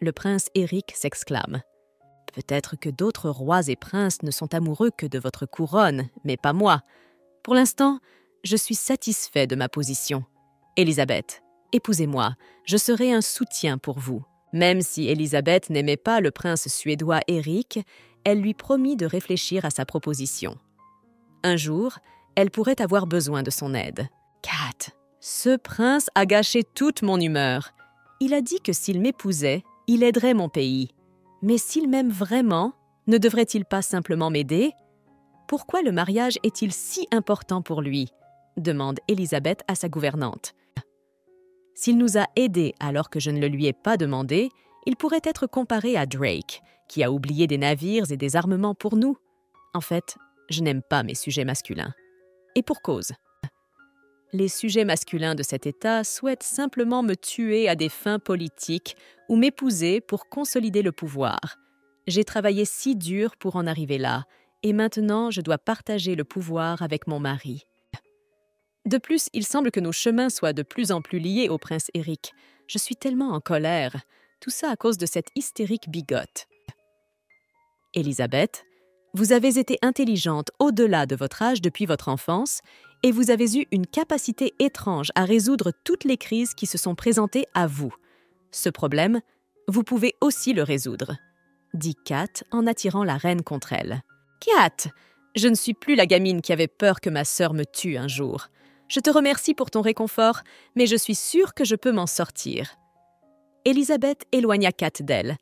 Le prince Éric s'exclame. Peut-être que d'autres rois et princes ne sont amoureux que de votre couronne, mais pas moi. Pour l'instant, je suis satisfait de ma position. Élisabeth, épousez-moi, je serai un soutien pour vous. Même si Élisabeth n'aimait pas le prince suédois Éric, elle lui promit de réfléchir à sa proposition. Un jour, elle pourrait avoir besoin de son aide. Kat, ce prince a gâché toute mon humeur. Il a dit que s'il m'épousait, il aiderait mon pays. Mais s'il m'aime vraiment, ne devrait-il pas simplement m'aider? Pourquoi le mariage est-il si important pour lui? Demande Élisabeth à sa gouvernante. S'il nous a aidés alors que je ne le lui ai pas demandé, il pourrait être comparé à Drake, qui a oublié des navires et des armements pour nous. En fait, je n'aime pas mes sujets masculins. Et pour cause. Les sujets masculins de cet État souhaitent simplement me tuer à des fins politiques ou m'épouser pour consolider le pouvoir. J'ai travaillé si dur pour en arriver là, et maintenant je dois partager le pouvoir avec mon mari. De plus, il semble que nos chemins soient de plus en plus liés au prince Éric. Je suis tellement en colère. Tout ça à cause de cette hystérique bigote. Élisabeth, vous avez été intelligente au-delà de votre âge depuis votre enfance et vous avez eu une capacité étrange à résoudre toutes les crises qui se sont présentées à vous. Ce problème, vous pouvez aussi le résoudre, dit Kat en attirant la reine contre elle. Kat, je ne suis plus la gamine qui avait peur que ma sœur me tue un jour. Je te remercie pour ton réconfort, mais je suis sûre que je peux m'en sortir. Élisabeth éloigna Kat d'elle.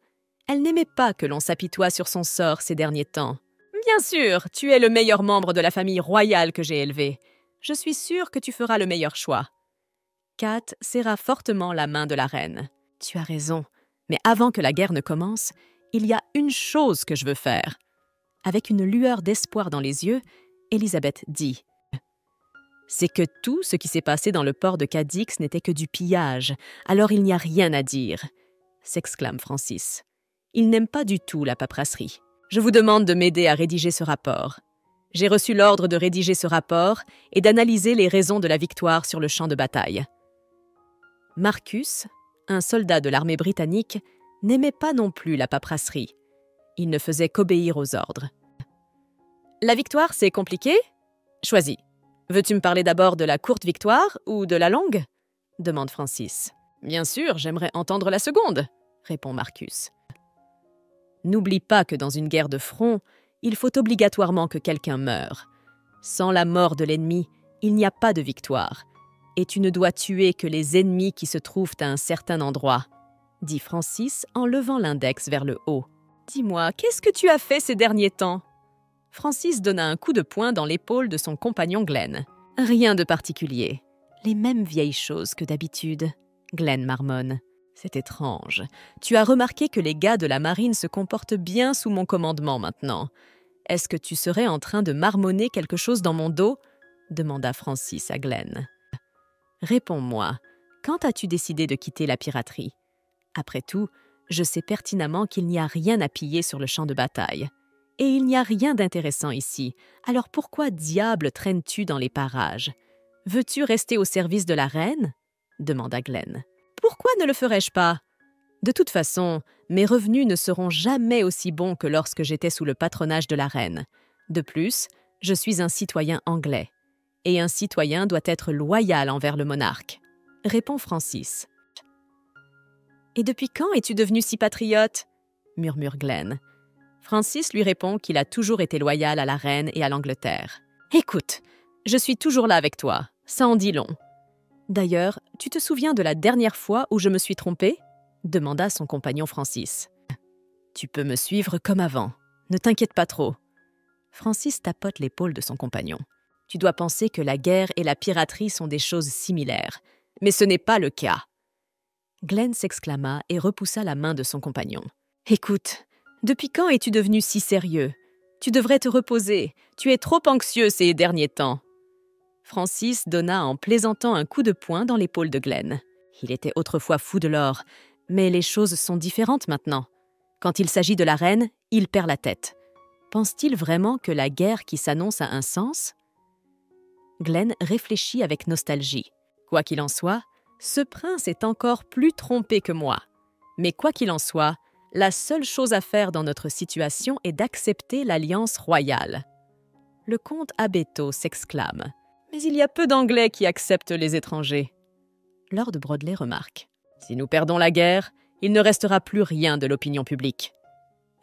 Elle n'aimait pas que l'on s'apitoie sur son sort ces derniers temps. Bien sûr, tu es le meilleur membre de la famille royale que j'ai élevée. Je suis sûre que tu feras le meilleur choix. Kat serra fortement la main de la reine. Tu as raison, mais avant que la guerre ne commence, il y a une chose que je veux faire. Avec une lueur d'espoir dans les yeux, Élisabeth dit « C'est que tout ce qui s'est passé dans le port de Cadix n'était que du pillage, alors il n'y a rien à dire », s'exclame Francis. Il n'aime pas du tout la paperasserie. Je vous demande de m'aider à rédiger ce rapport. J'ai reçu l'ordre de rédiger ce rapport et d'analyser les raisons de la victoire sur le champ de bataille. Marcus, un soldat de l'armée britannique, n'aimait pas non plus la paperasserie. Il ne faisait qu'obéir aux ordres. La victoire, c'est compliqué? Choisis. Veux-tu me parler d'abord de la courte victoire ou de la longue? Demande Francis. Bien sûr, j'aimerais entendre la seconde, répond Marcus. N'oublie pas que dans une guerre de front, il faut obligatoirement que quelqu'un meure. Sans la mort de l'ennemi, il n'y a pas de victoire. Et tu ne dois tuer que les ennemis qui se trouvent à un certain endroit, dit Francis en levant l'index vers le haut. Dis-moi, qu'est-ce que tu as fait ces derniers temps? Francis donna un coup de poing dans l'épaule de son compagnon Glenn. Rien de particulier. Les mêmes vieilles choses que d'habitude. Glenn marmonne. C'est étrange. Tu as remarqué que les gars de la marine se comportent bien sous mon commandement maintenant. Est-ce que tu serais en train de marmonner quelque chose dans mon dos? Demanda Francis à Glenn. Réponds-moi, quand as-tu décidé de quitter la piraterie? Après tout, je sais pertinemment qu'il n'y a rien à piller sur le champ de bataille. Et il n'y a rien d'intéressant ici. Alors pourquoi diable traînes-tu dans les parages? Veux-tu rester au service de la reine? Demanda Glenn. Pourquoi ne le ferais-je pas? De toute façon, mes revenus ne seront jamais aussi bons que lorsque j'étais sous le patronage de la reine. De plus, je suis un citoyen anglais. Et un citoyen doit être loyal envers le monarque, répond Francis. Et depuis quand es-tu devenu si patriote? Murmure Glenn. Francis lui répond qu'il a toujours été loyal à la reine et à l'Angleterre. Écoute, je suis toujours là avec toi, ça en dit long. D'ailleurs, tu te souviens de la dernière fois où je me suis trompé? Demanda son compagnon Francis. Tu peux me suivre comme avant, ne t'inquiète pas trop. Francis tapote l'épaule de son compagnon. Tu dois penser que la guerre et la piraterie sont des choses similaires, mais ce n'est pas le cas. Glenn s'exclama et repoussa la main de son compagnon. Écoute, depuis quand es-tu devenu si sérieux? Tu devrais te reposer, tu es trop anxieux ces derniers temps. Francis donna en plaisantant un coup de poing dans l'épaule de Glenn. Il était autrefois fou de l'or, mais les choses sont différentes maintenant. Quand il s'agit de la reine, il perd la tête. Pense-t-il vraiment que la guerre qui s'annonce a un sens? Glenn réfléchit avec nostalgie. Quoi qu'il en soit, ce prince est encore plus trompé que moi. Mais quoi qu'il en soit, la seule chose à faire dans notre situation est d'accepter l'alliance royale. Le comte Abetto s'exclame. Mais il y a peu d'Anglais qui acceptent les étrangers. Lord Broadley remarque. Si nous perdons la guerre, il ne restera plus rien de l'opinion publique,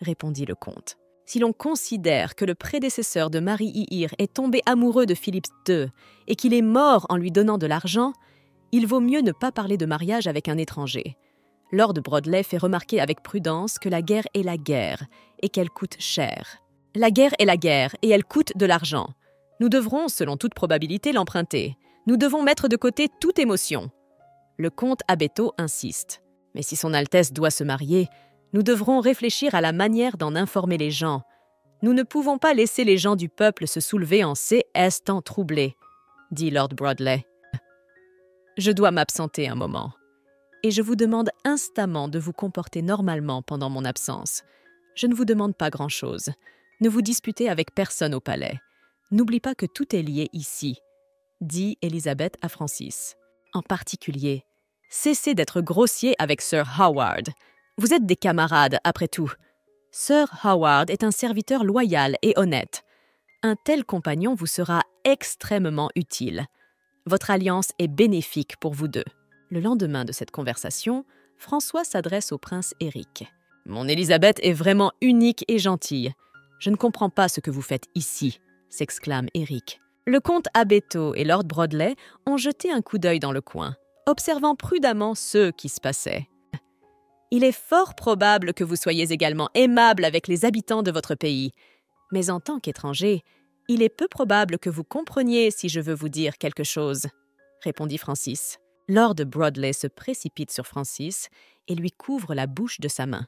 répondit le comte. Si l'on considère que le prédécesseur de Marie Ihir est tombé amoureux de Philippe II et qu'il est mort en lui donnant de l'argent, il vaut mieux ne pas parler de mariage avec un étranger. Lord Broadley fait remarquer avec prudence que la guerre est la guerre et qu'elle coûte cher. La guerre est la guerre et elle coûte de l'argent. Nous devrons, selon toute probabilité, l'emprunter. Nous devons mettre de côté toute émotion. Le comte Abetto insiste. Mais si son Altesse doit se marier, nous devrons réfléchir à la manière d'en informer les gens. Nous ne pouvons pas laisser les gens du peuple se soulever en ces instants troublés, dit Lord Broadley. Je dois m'absenter un moment. Et je vous demande instamment de vous comporter normalement pendant mon absence. Je ne vous demande pas grand-chose. Ne vous disputez avec personne au palais. N'oublie pas que tout est lié ici, dit Elizabeth à Francis. En particulier, cessez d'être grossier avec Sir Howard. Vous êtes des camarades, après tout. Sir Howard est un serviteur loyal et honnête. Un tel compagnon vous sera extrêmement utile. Votre alliance est bénéfique pour vous deux. Le lendemain de cette conversation, François s'adresse au prince Éric. « Mon Élisabeth est vraiment unique et gentille. Je ne comprends pas ce que vous faites ici, » s'exclame Éric. Le comte Abetto et Lord Broadley ont jeté un coup d'œil dans le coin, observant prudemment ce qui se passait. « Il est fort probable que vous soyez également aimable avec les habitants de votre pays. Mais en tant qu'étranger, il est peu probable que vous compreniez si je veux vous dire quelque chose, » répondit Francis. Lord Broadley se précipite sur Francis et lui couvre la bouche de sa main.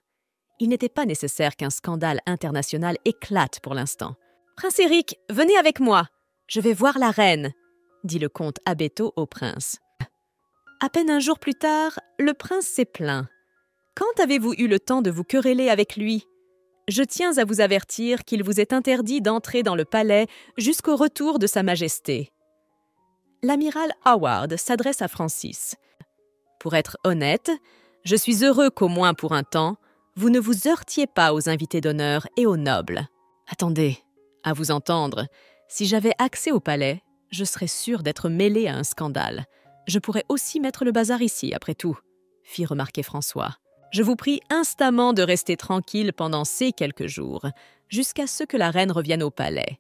Il n'était pas nécessaire qu'un scandale international éclate pour l'instant. « Prince Éric, venez avec moi. Je vais voir la reine, » dit le comte Abetto au prince. À peine un jour plus tard, le prince s'est plaint. « Quand avez-vous eu le temps de vous quereller avec lui? Je tiens à vous avertir qu'il vous est interdit d'entrer dans le palais jusqu'au retour de Sa Majesté. » L'amiral Howard s'adresse à Francis. « Pour être honnête, je suis heureux qu'au moins pour un temps, vous ne vous heurtiez pas aux invités d'honneur et aux nobles. Attendez, à vous entendre, si j'avais accès au palais, je serais sûr d'être mêlé à un scandale. Je pourrais aussi mettre le bazar ici, après tout, » fit remarquer François. « Je vous prie instamment de rester tranquille pendant ces quelques jours, jusqu'à ce que la reine revienne au palais.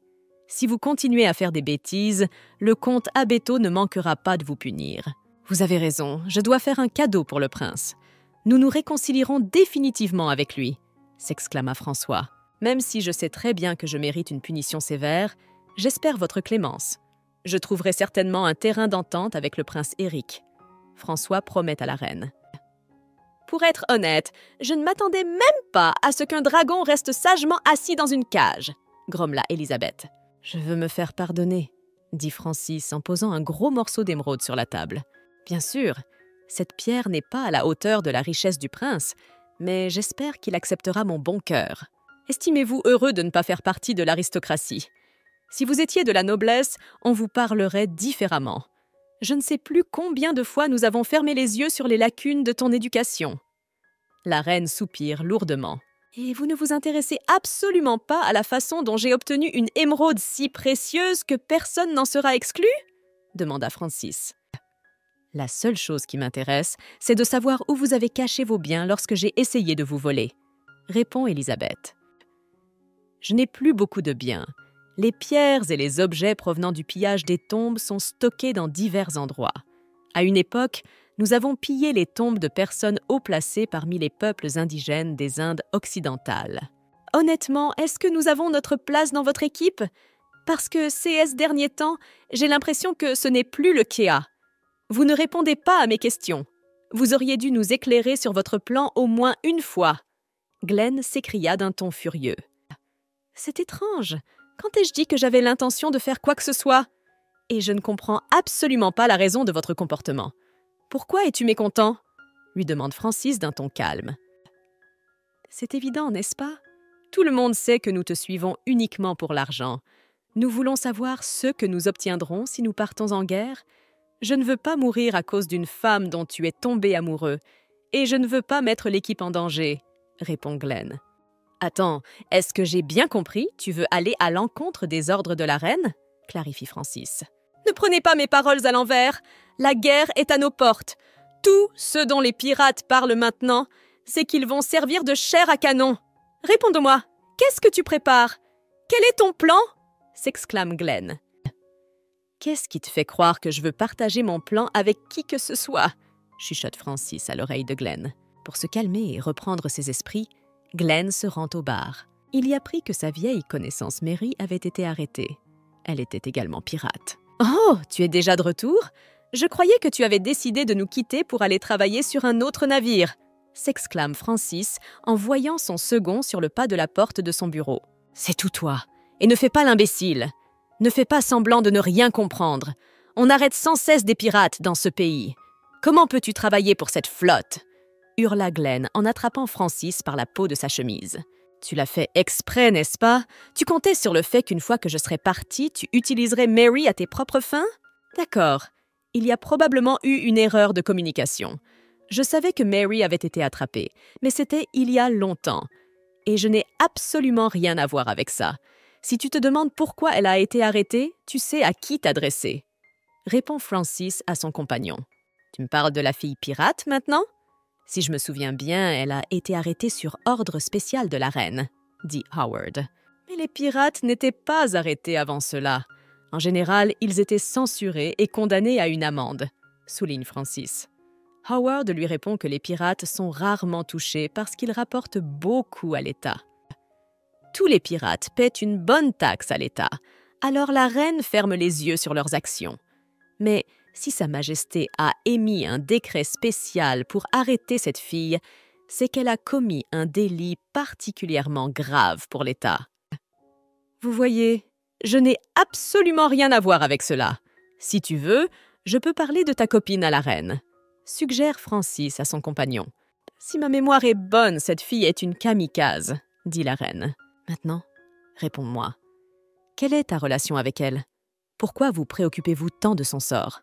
Si vous continuez à faire des bêtises, le comte Abetto ne manquera pas de vous punir. Vous avez raison, je dois faire un cadeau pour le prince. Nous nous réconcilierons définitivement avec lui, » s'exclama François. « Même si je sais très bien que je mérite une punition sévère, j'espère votre clémence. Je trouverai certainement un terrain d'entente avec le prince Éric. » François promet à la reine. « Pour être honnête, je ne m'attendais même pas à ce qu'un dragon reste sagement assis dans une cage, » grommela Élisabeth. « Je veux me faire pardonner, » dit Francis en posant un gros morceau d'émeraude sur la table. « Bien sûr, cette pierre n'est pas à la hauteur de la richesse du prince, mais j'espère qu'il acceptera mon bon cœur. Estimez-vous heureux de ne pas faire partie de l'aristocratie. Si vous étiez de la noblesse, on vous parlerait différemment. Je ne sais plus combien de fois nous avons fermé les yeux sur les lacunes de ton éducation. » La reine soupire lourdement. « Et vous ne vous intéressez absolument pas à la façon dont j'ai obtenu une émeraude si précieuse que personne n'en sera exclu ?» demanda Francis. « La seule chose qui m'intéresse, c'est de savoir où vous avez caché vos biens lorsque j'ai essayé de vous voler, » répond Élisabeth. « Je n'ai plus beaucoup de biens. Les pierres et les objets provenant du pillage des tombes sont stockés dans divers endroits. À une époque, nous avons pillé les tombes de personnes haut placées parmi les peuples indigènes des Indes occidentales. Honnêtement, est-ce que nous avons notre place dans votre équipe? Parce que ces derniers temps, j'ai l'impression que ce n'est plus le cas. Vous ne répondez pas à mes questions. Vous auriez dû nous éclairer sur votre plan au moins une fois. » Glenn s'écria d'un ton furieux. « C'est étrange. Quand ai-je dit que j'avais l'intention de faire quoi que ce soit? Et je ne comprends absolument pas la raison de votre comportement. Pourquoi es-tu mécontent? » lui demande Francis d'un ton calme. « C'est évident, n'est-ce pas? Tout le monde sait que nous te suivons uniquement pour l'argent. Nous voulons savoir ce que nous obtiendrons si nous partons en guerre. Je ne veux pas mourir à cause d'une femme dont tu es tombé amoureux, et je ne veux pas mettre l'équipe en danger, » répond Glenn. « Attends, est-ce que j'ai bien compris? Tu veux aller à l'encontre des ordres de la reine? » clarifie Francis. « Ne prenez pas mes paroles à l'envers. La guerre est à nos portes. Tout ce dont les pirates parlent maintenant, c'est qu'ils vont servir de chair à canon. Réponds-moi, qu'est-ce que tu prépares? Quel est ton plan? » s'exclame Glenn. « Qu'est-ce qui te fait croire que je veux partager mon plan avec qui que ce soit? » chuchote Francis à l'oreille de Glenn. Pour se calmer et reprendre ses esprits, Glenn se rend au bar. Il y apprit que sa vieille connaissance Mary avait été arrêtée. Elle était également pirate. « Oh, tu es déjà de retour? Je croyais que tu avais décidé de nous quitter pour aller travailler sur un autre navire !» s'exclame Francis en voyant son second sur le pas de la porte de son bureau. « C'est tout toi, et ne fais pas l'imbécile. Ne fais pas semblant de ne rien comprendre. On arrête sans cesse des pirates dans ce pays. Comment peux-tu travailler pour cette flotte ?» hurla Glenn en attrapant Francis par la peau de sa chemise. « Tu l'as fait exprès, n'est-ce pas? Tu comptais sur le fait qu'une fois que je serais partie, tu utiliserais Mary à tes propres fins? D'accord. Il y a probablement eu une erreur de communication. Je savais que Mary avait été attrapée, mais c'était il y a longtemps. Et je n'ai absolument rien à voir avec ça. Si tu te demandes pourquoi elle a été arrêtée, tu sais à qui t'adresser. » répond Francis à son compagnon. « Tu me parles de la fille pirate maintenant? Si je me souviens bien, elle a été arrêtée sur ordre spécial de la reine, » dit Howard. « Mais les pirates n'étaient pas arrêtés avant cela. En général, ils étaient censurés et condamnés à une amende, » souligne Francis. Howard lui répond que les pirates sont rarement touchés parce qu'ils rapportent beaucoup à l'État. Tous les pirates paient une bonne taxe à l'État, alors la reine ferme les yeux sur leurs actions. Mais si Sa Majesté a émis un décret spécial pour arrêter cette fille, c'est qu'elle a commis un délit particulièrement grave pour l'État. Vous voyez, je n'ai absolument rien à voir avec cela. Si tu veux, je peux parler de ta copine à la reine, suggère Francis à son compagnon. Si ma mémoire est bonne, cette fille est une kamikaze, dit la reine. Maintenant, réponds-moi. Quelle est ta relation avec elle? Pourquoi vous préoccupez-vous tant de son sort?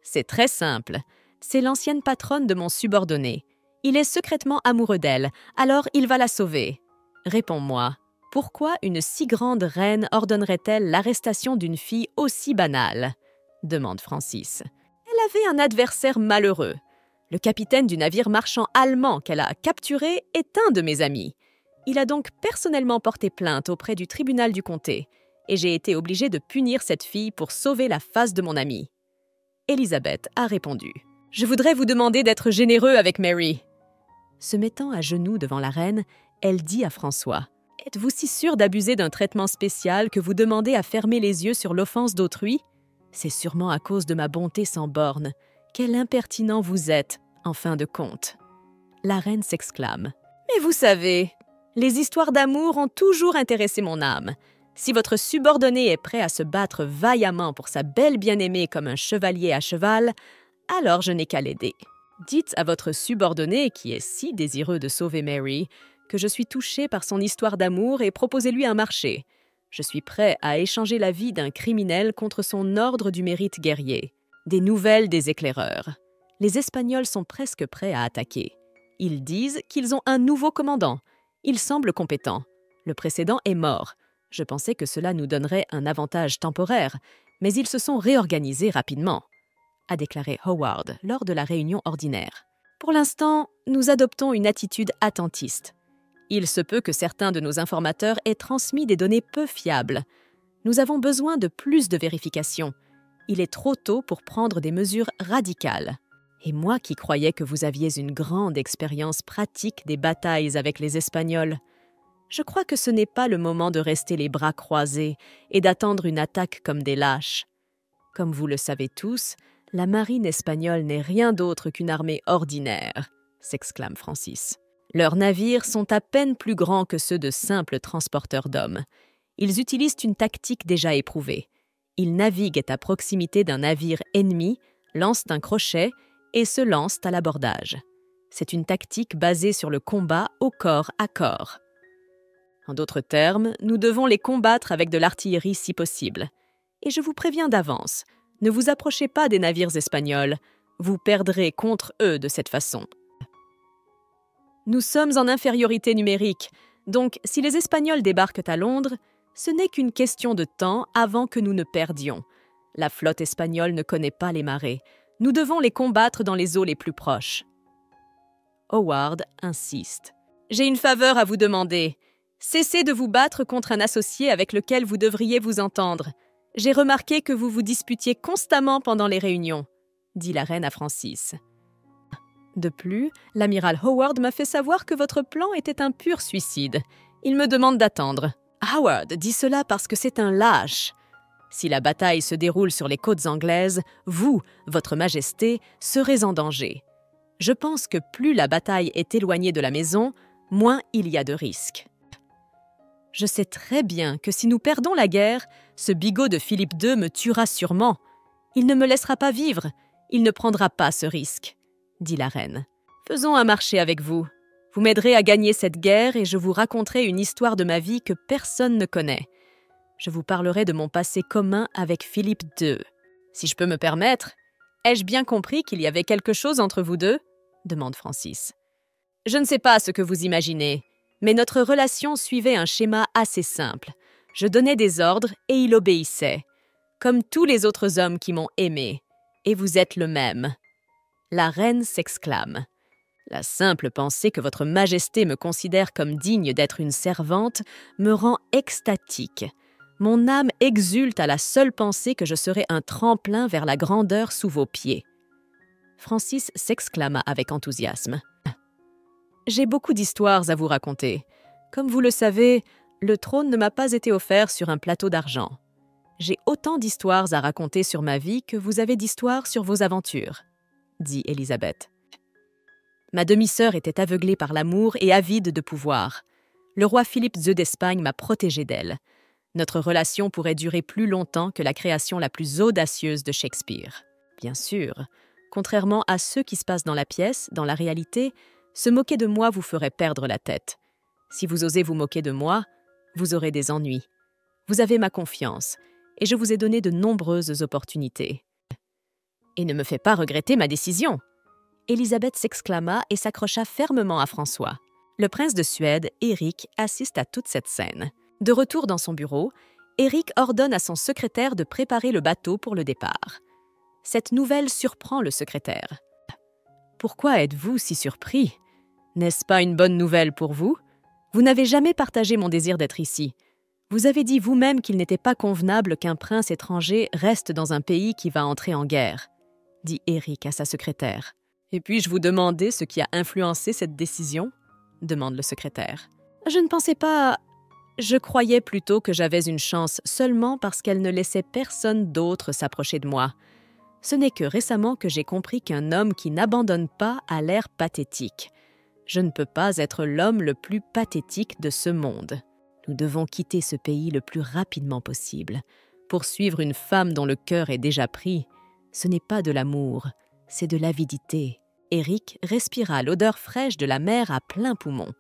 C'est très simple. C'est l'ancienne patronne de mon subordonné. Il est secrètement amoureux d'elle, alors il va la sauver. Réponds-moi, pourquoi une si grande reine ordonnerait-elle l'arrestation d'une fille aussi banale? Demande Francis. Elle avait un adversaire malheureux. Le capitaine du navire marchand allemand qu'elle a capturé est un de mes amis. Il a donc personnellement porté plainte auprès du tribunal du comté, et j'ai été obligée de punir cette fille pour sauver la face de mon ami. Élisabeth a répondu. « Je voudrais vous demander d'être généreux avec Mary. » Se mettant à genoux devant la reine, elle dit à François. « Êtes-vous si sûr d'abuser d'un traitement spécial que vous demandez à fermer les yeux sur l'offense d'autrui? C'est sûrement à cause de ma bonté sans borne. Quel impertinent vous êtes, en fin de compte. » La reine s'exclame. « Mais vous savez, les histoires d'amour ont toujours intéressé mon âme. Si votre subordonné est prêt à se battre vaillamment pour sa belle bien-aimée comme un chevalier à cheval, alors je n'ai qu'à l'aider. Dites à votre subordonné, qui est si désireux de sauver Mary, que je suis touchée par son histoire d'amour et proposez-lui un marché. Je suis prêt à échanger la vie d'un criminel contre son ordre du mérite guerrier. » Des nouvelles des éclaireurs. Les Espagnols sont presque prêts à attaquer. Ils disent qu'ils ont un nouveau commandant. Il semble compétent. Le précédent est mort. Je pensais que cela nous donnerait un avantage temporaire, mais ils se sont réorganisés rapidement, a déclaré Howard lors de la réunion ordinaire. Pour l'instant, nous adoptons une attitude attentiste. Il se peut que certains de nos informateurs aient transmis des données peu fiables. Nous avons besoin de plus de vérifications. Il est trop tôt pour prendre des mesures radicales. Et moi qui croyais que vous aviez une grande expérience pratique des batailles avec les Espagnols, je crois que ce n'est pas le moment de rester les bras croisés et d'attendre une attaque comme des lâches. Comme vous le savez tous, la marine espagnole n'est rien d'autre qu'une armée ordinaire, s'exclame Francis. Leurs navires sont à peine plus grands que ceux de simples transporteurs d'hommes. Ils utilisent une tactique déjà éprouvée. Ils naviguent à proximité d'un navire ennemi, lancent un crochet et se lancent à l'abordage. C'est une tactique basée sur le combat au corps à corps. En d'autres termes, nous devons les combattre avec de l'artillerie si possible. Et je vous préviens d'avance, ne vous approchez pas des navires espagnols, vous perdrez contre eux de cette façon. Nous sommes en infériorité numérique, donc si les Espagnols débarquent à Londres, ce n'est qu'une question de temps avant que nous ne perdions. La flotte espagnole ne connaît pas les marées. Nous devons les combattre dans les eaux les plus proches. Howard insiste. J'ai une faveur à vous demander. Cessez de vous battre contre un associé avec lequel vous devriez vous entendre. J'ai remarqué que vous vous disputiez constamment pendant les réunions, dit la reine à Francis. De plus, l'amiral Howard m'a fait savoir que votre plan était un pur suicide. Il me demande d'attendre. Howard dit cela parce que c'est un lâche. Si la bataille se déroule sur les côtes anglaises, vous, votre majesté, serez en danger. Je pense que plus la bataille est éloignée de la maison, moins il y a de risques. Je sais très bien que si nous perdons la guerre, ce bigot de Philippe II me tuera sûrement. Il ne me laissera pas vivre, il ne prendra pas ce risque, dit la reine. Faisons un marché avec vous. Vous m'aiderez à gagner cette guerre et je vous raconterai une histoire de ma vie que personne ne connaît. Je vous parlerai de mon passé commun avec Philippe II. Si je peux me permettre, ai-je bien compris qu'il y avait quelque chose entre vous deux ? Demande Francis. Je ne sais pas ce que vous imaginez, mais notre relation suivait un schéma assez simple. Je donnais des ordres et il obéissait, comme tous les autres hommes qui m'ont aimé. Et vous êtes le même. La reine s'exclame. La simple pensée que votre majesté me considère comme digne d'être une servante me rend extatique. Mon âme exulte à la seule pensée que je serai un tremplin vers la grandeur sous vos pieds. Francis s'exclama avec enthousiasme. J'ai beaucoup d'histoires à vous raconter. Comme vous le savez, le trône ne m'a pas été offert sur un plateau d'argent. J'ai autant d'histoires à raconter sur ma vie que vous avez d'histoires sur vos aventures, dit Élisabeth. Ma demi-sœur était aveuglée par l'amour et avide de pouvoir. Le roi Philippe II d'Espagne m'a protégée d'elle. Notre relation pourrait durer plus longtemps que la création la plus audacieuse de Shakespeare. Bien sûr, contrairement à ce qui se passe dans la pièce, dans la réalité, se moquer de moi vous ferait perdre la tête. Si vous osez vous moquer de moi, vous aurez des ennuis. Vous avez ma confiance, et je vous ai donné de nombreuses opportunités. Et ne me fais pas regretter ma décision. Élisabeth s'exclama et s'accrocha fermement à François. Le prince de Suède, Éric, assiste à toute cette scène. De retour dans son bureau, Éric ordonne à son secrétaire de préparer le bateau pour le départ. Cette nouvelle surprend le secrétaire. « Pourquoi êtes-vous si surpris ? N'est-ce pas une bonne nouvelle pour vous ? Vous n'avez jamais partagé mon désir d'être ici. Vous avez dit vous-même qu'il n'était pas convenable qu'un prince étranger reste dans un pays qui va entrer en guerre, » dit Éric à sa secrétaire. « Et puis-je vous demander ce qui a influencé cette décision ?» demande le secrétaire. « Je ne pensais pas... Je croyais plutôt que j'avais une chance seulement parce qu'elle ne laissait personne d'autre s'approcher de moi. Ce n'est que récemment que j'ai compris qu'un homme qui n'abandonne pas a l'air pathétique. Je ne peux pas être l'homme le plus pathétique de ce monde. Nous devons quitter ce pays le plus rapidement possible. Poursuivre une femme dont le cœur est déjà pris, ce n'est pas de l'amour, c'est de l'avidité. » Éric respira l'odeur fraîche de la mer à plein poumon.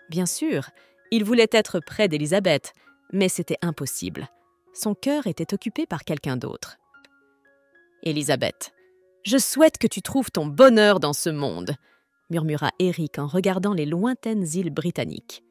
Bien sûr, il voulait être près d'Élisabeth, mais c'était impossible. Son cœur était occupé par quelqu'un d'autre. « Élisabeth, Je souhaite que tu trouves ton bonheur dans ce monde, murmura Eric en regardant les lointaines îles britanniques.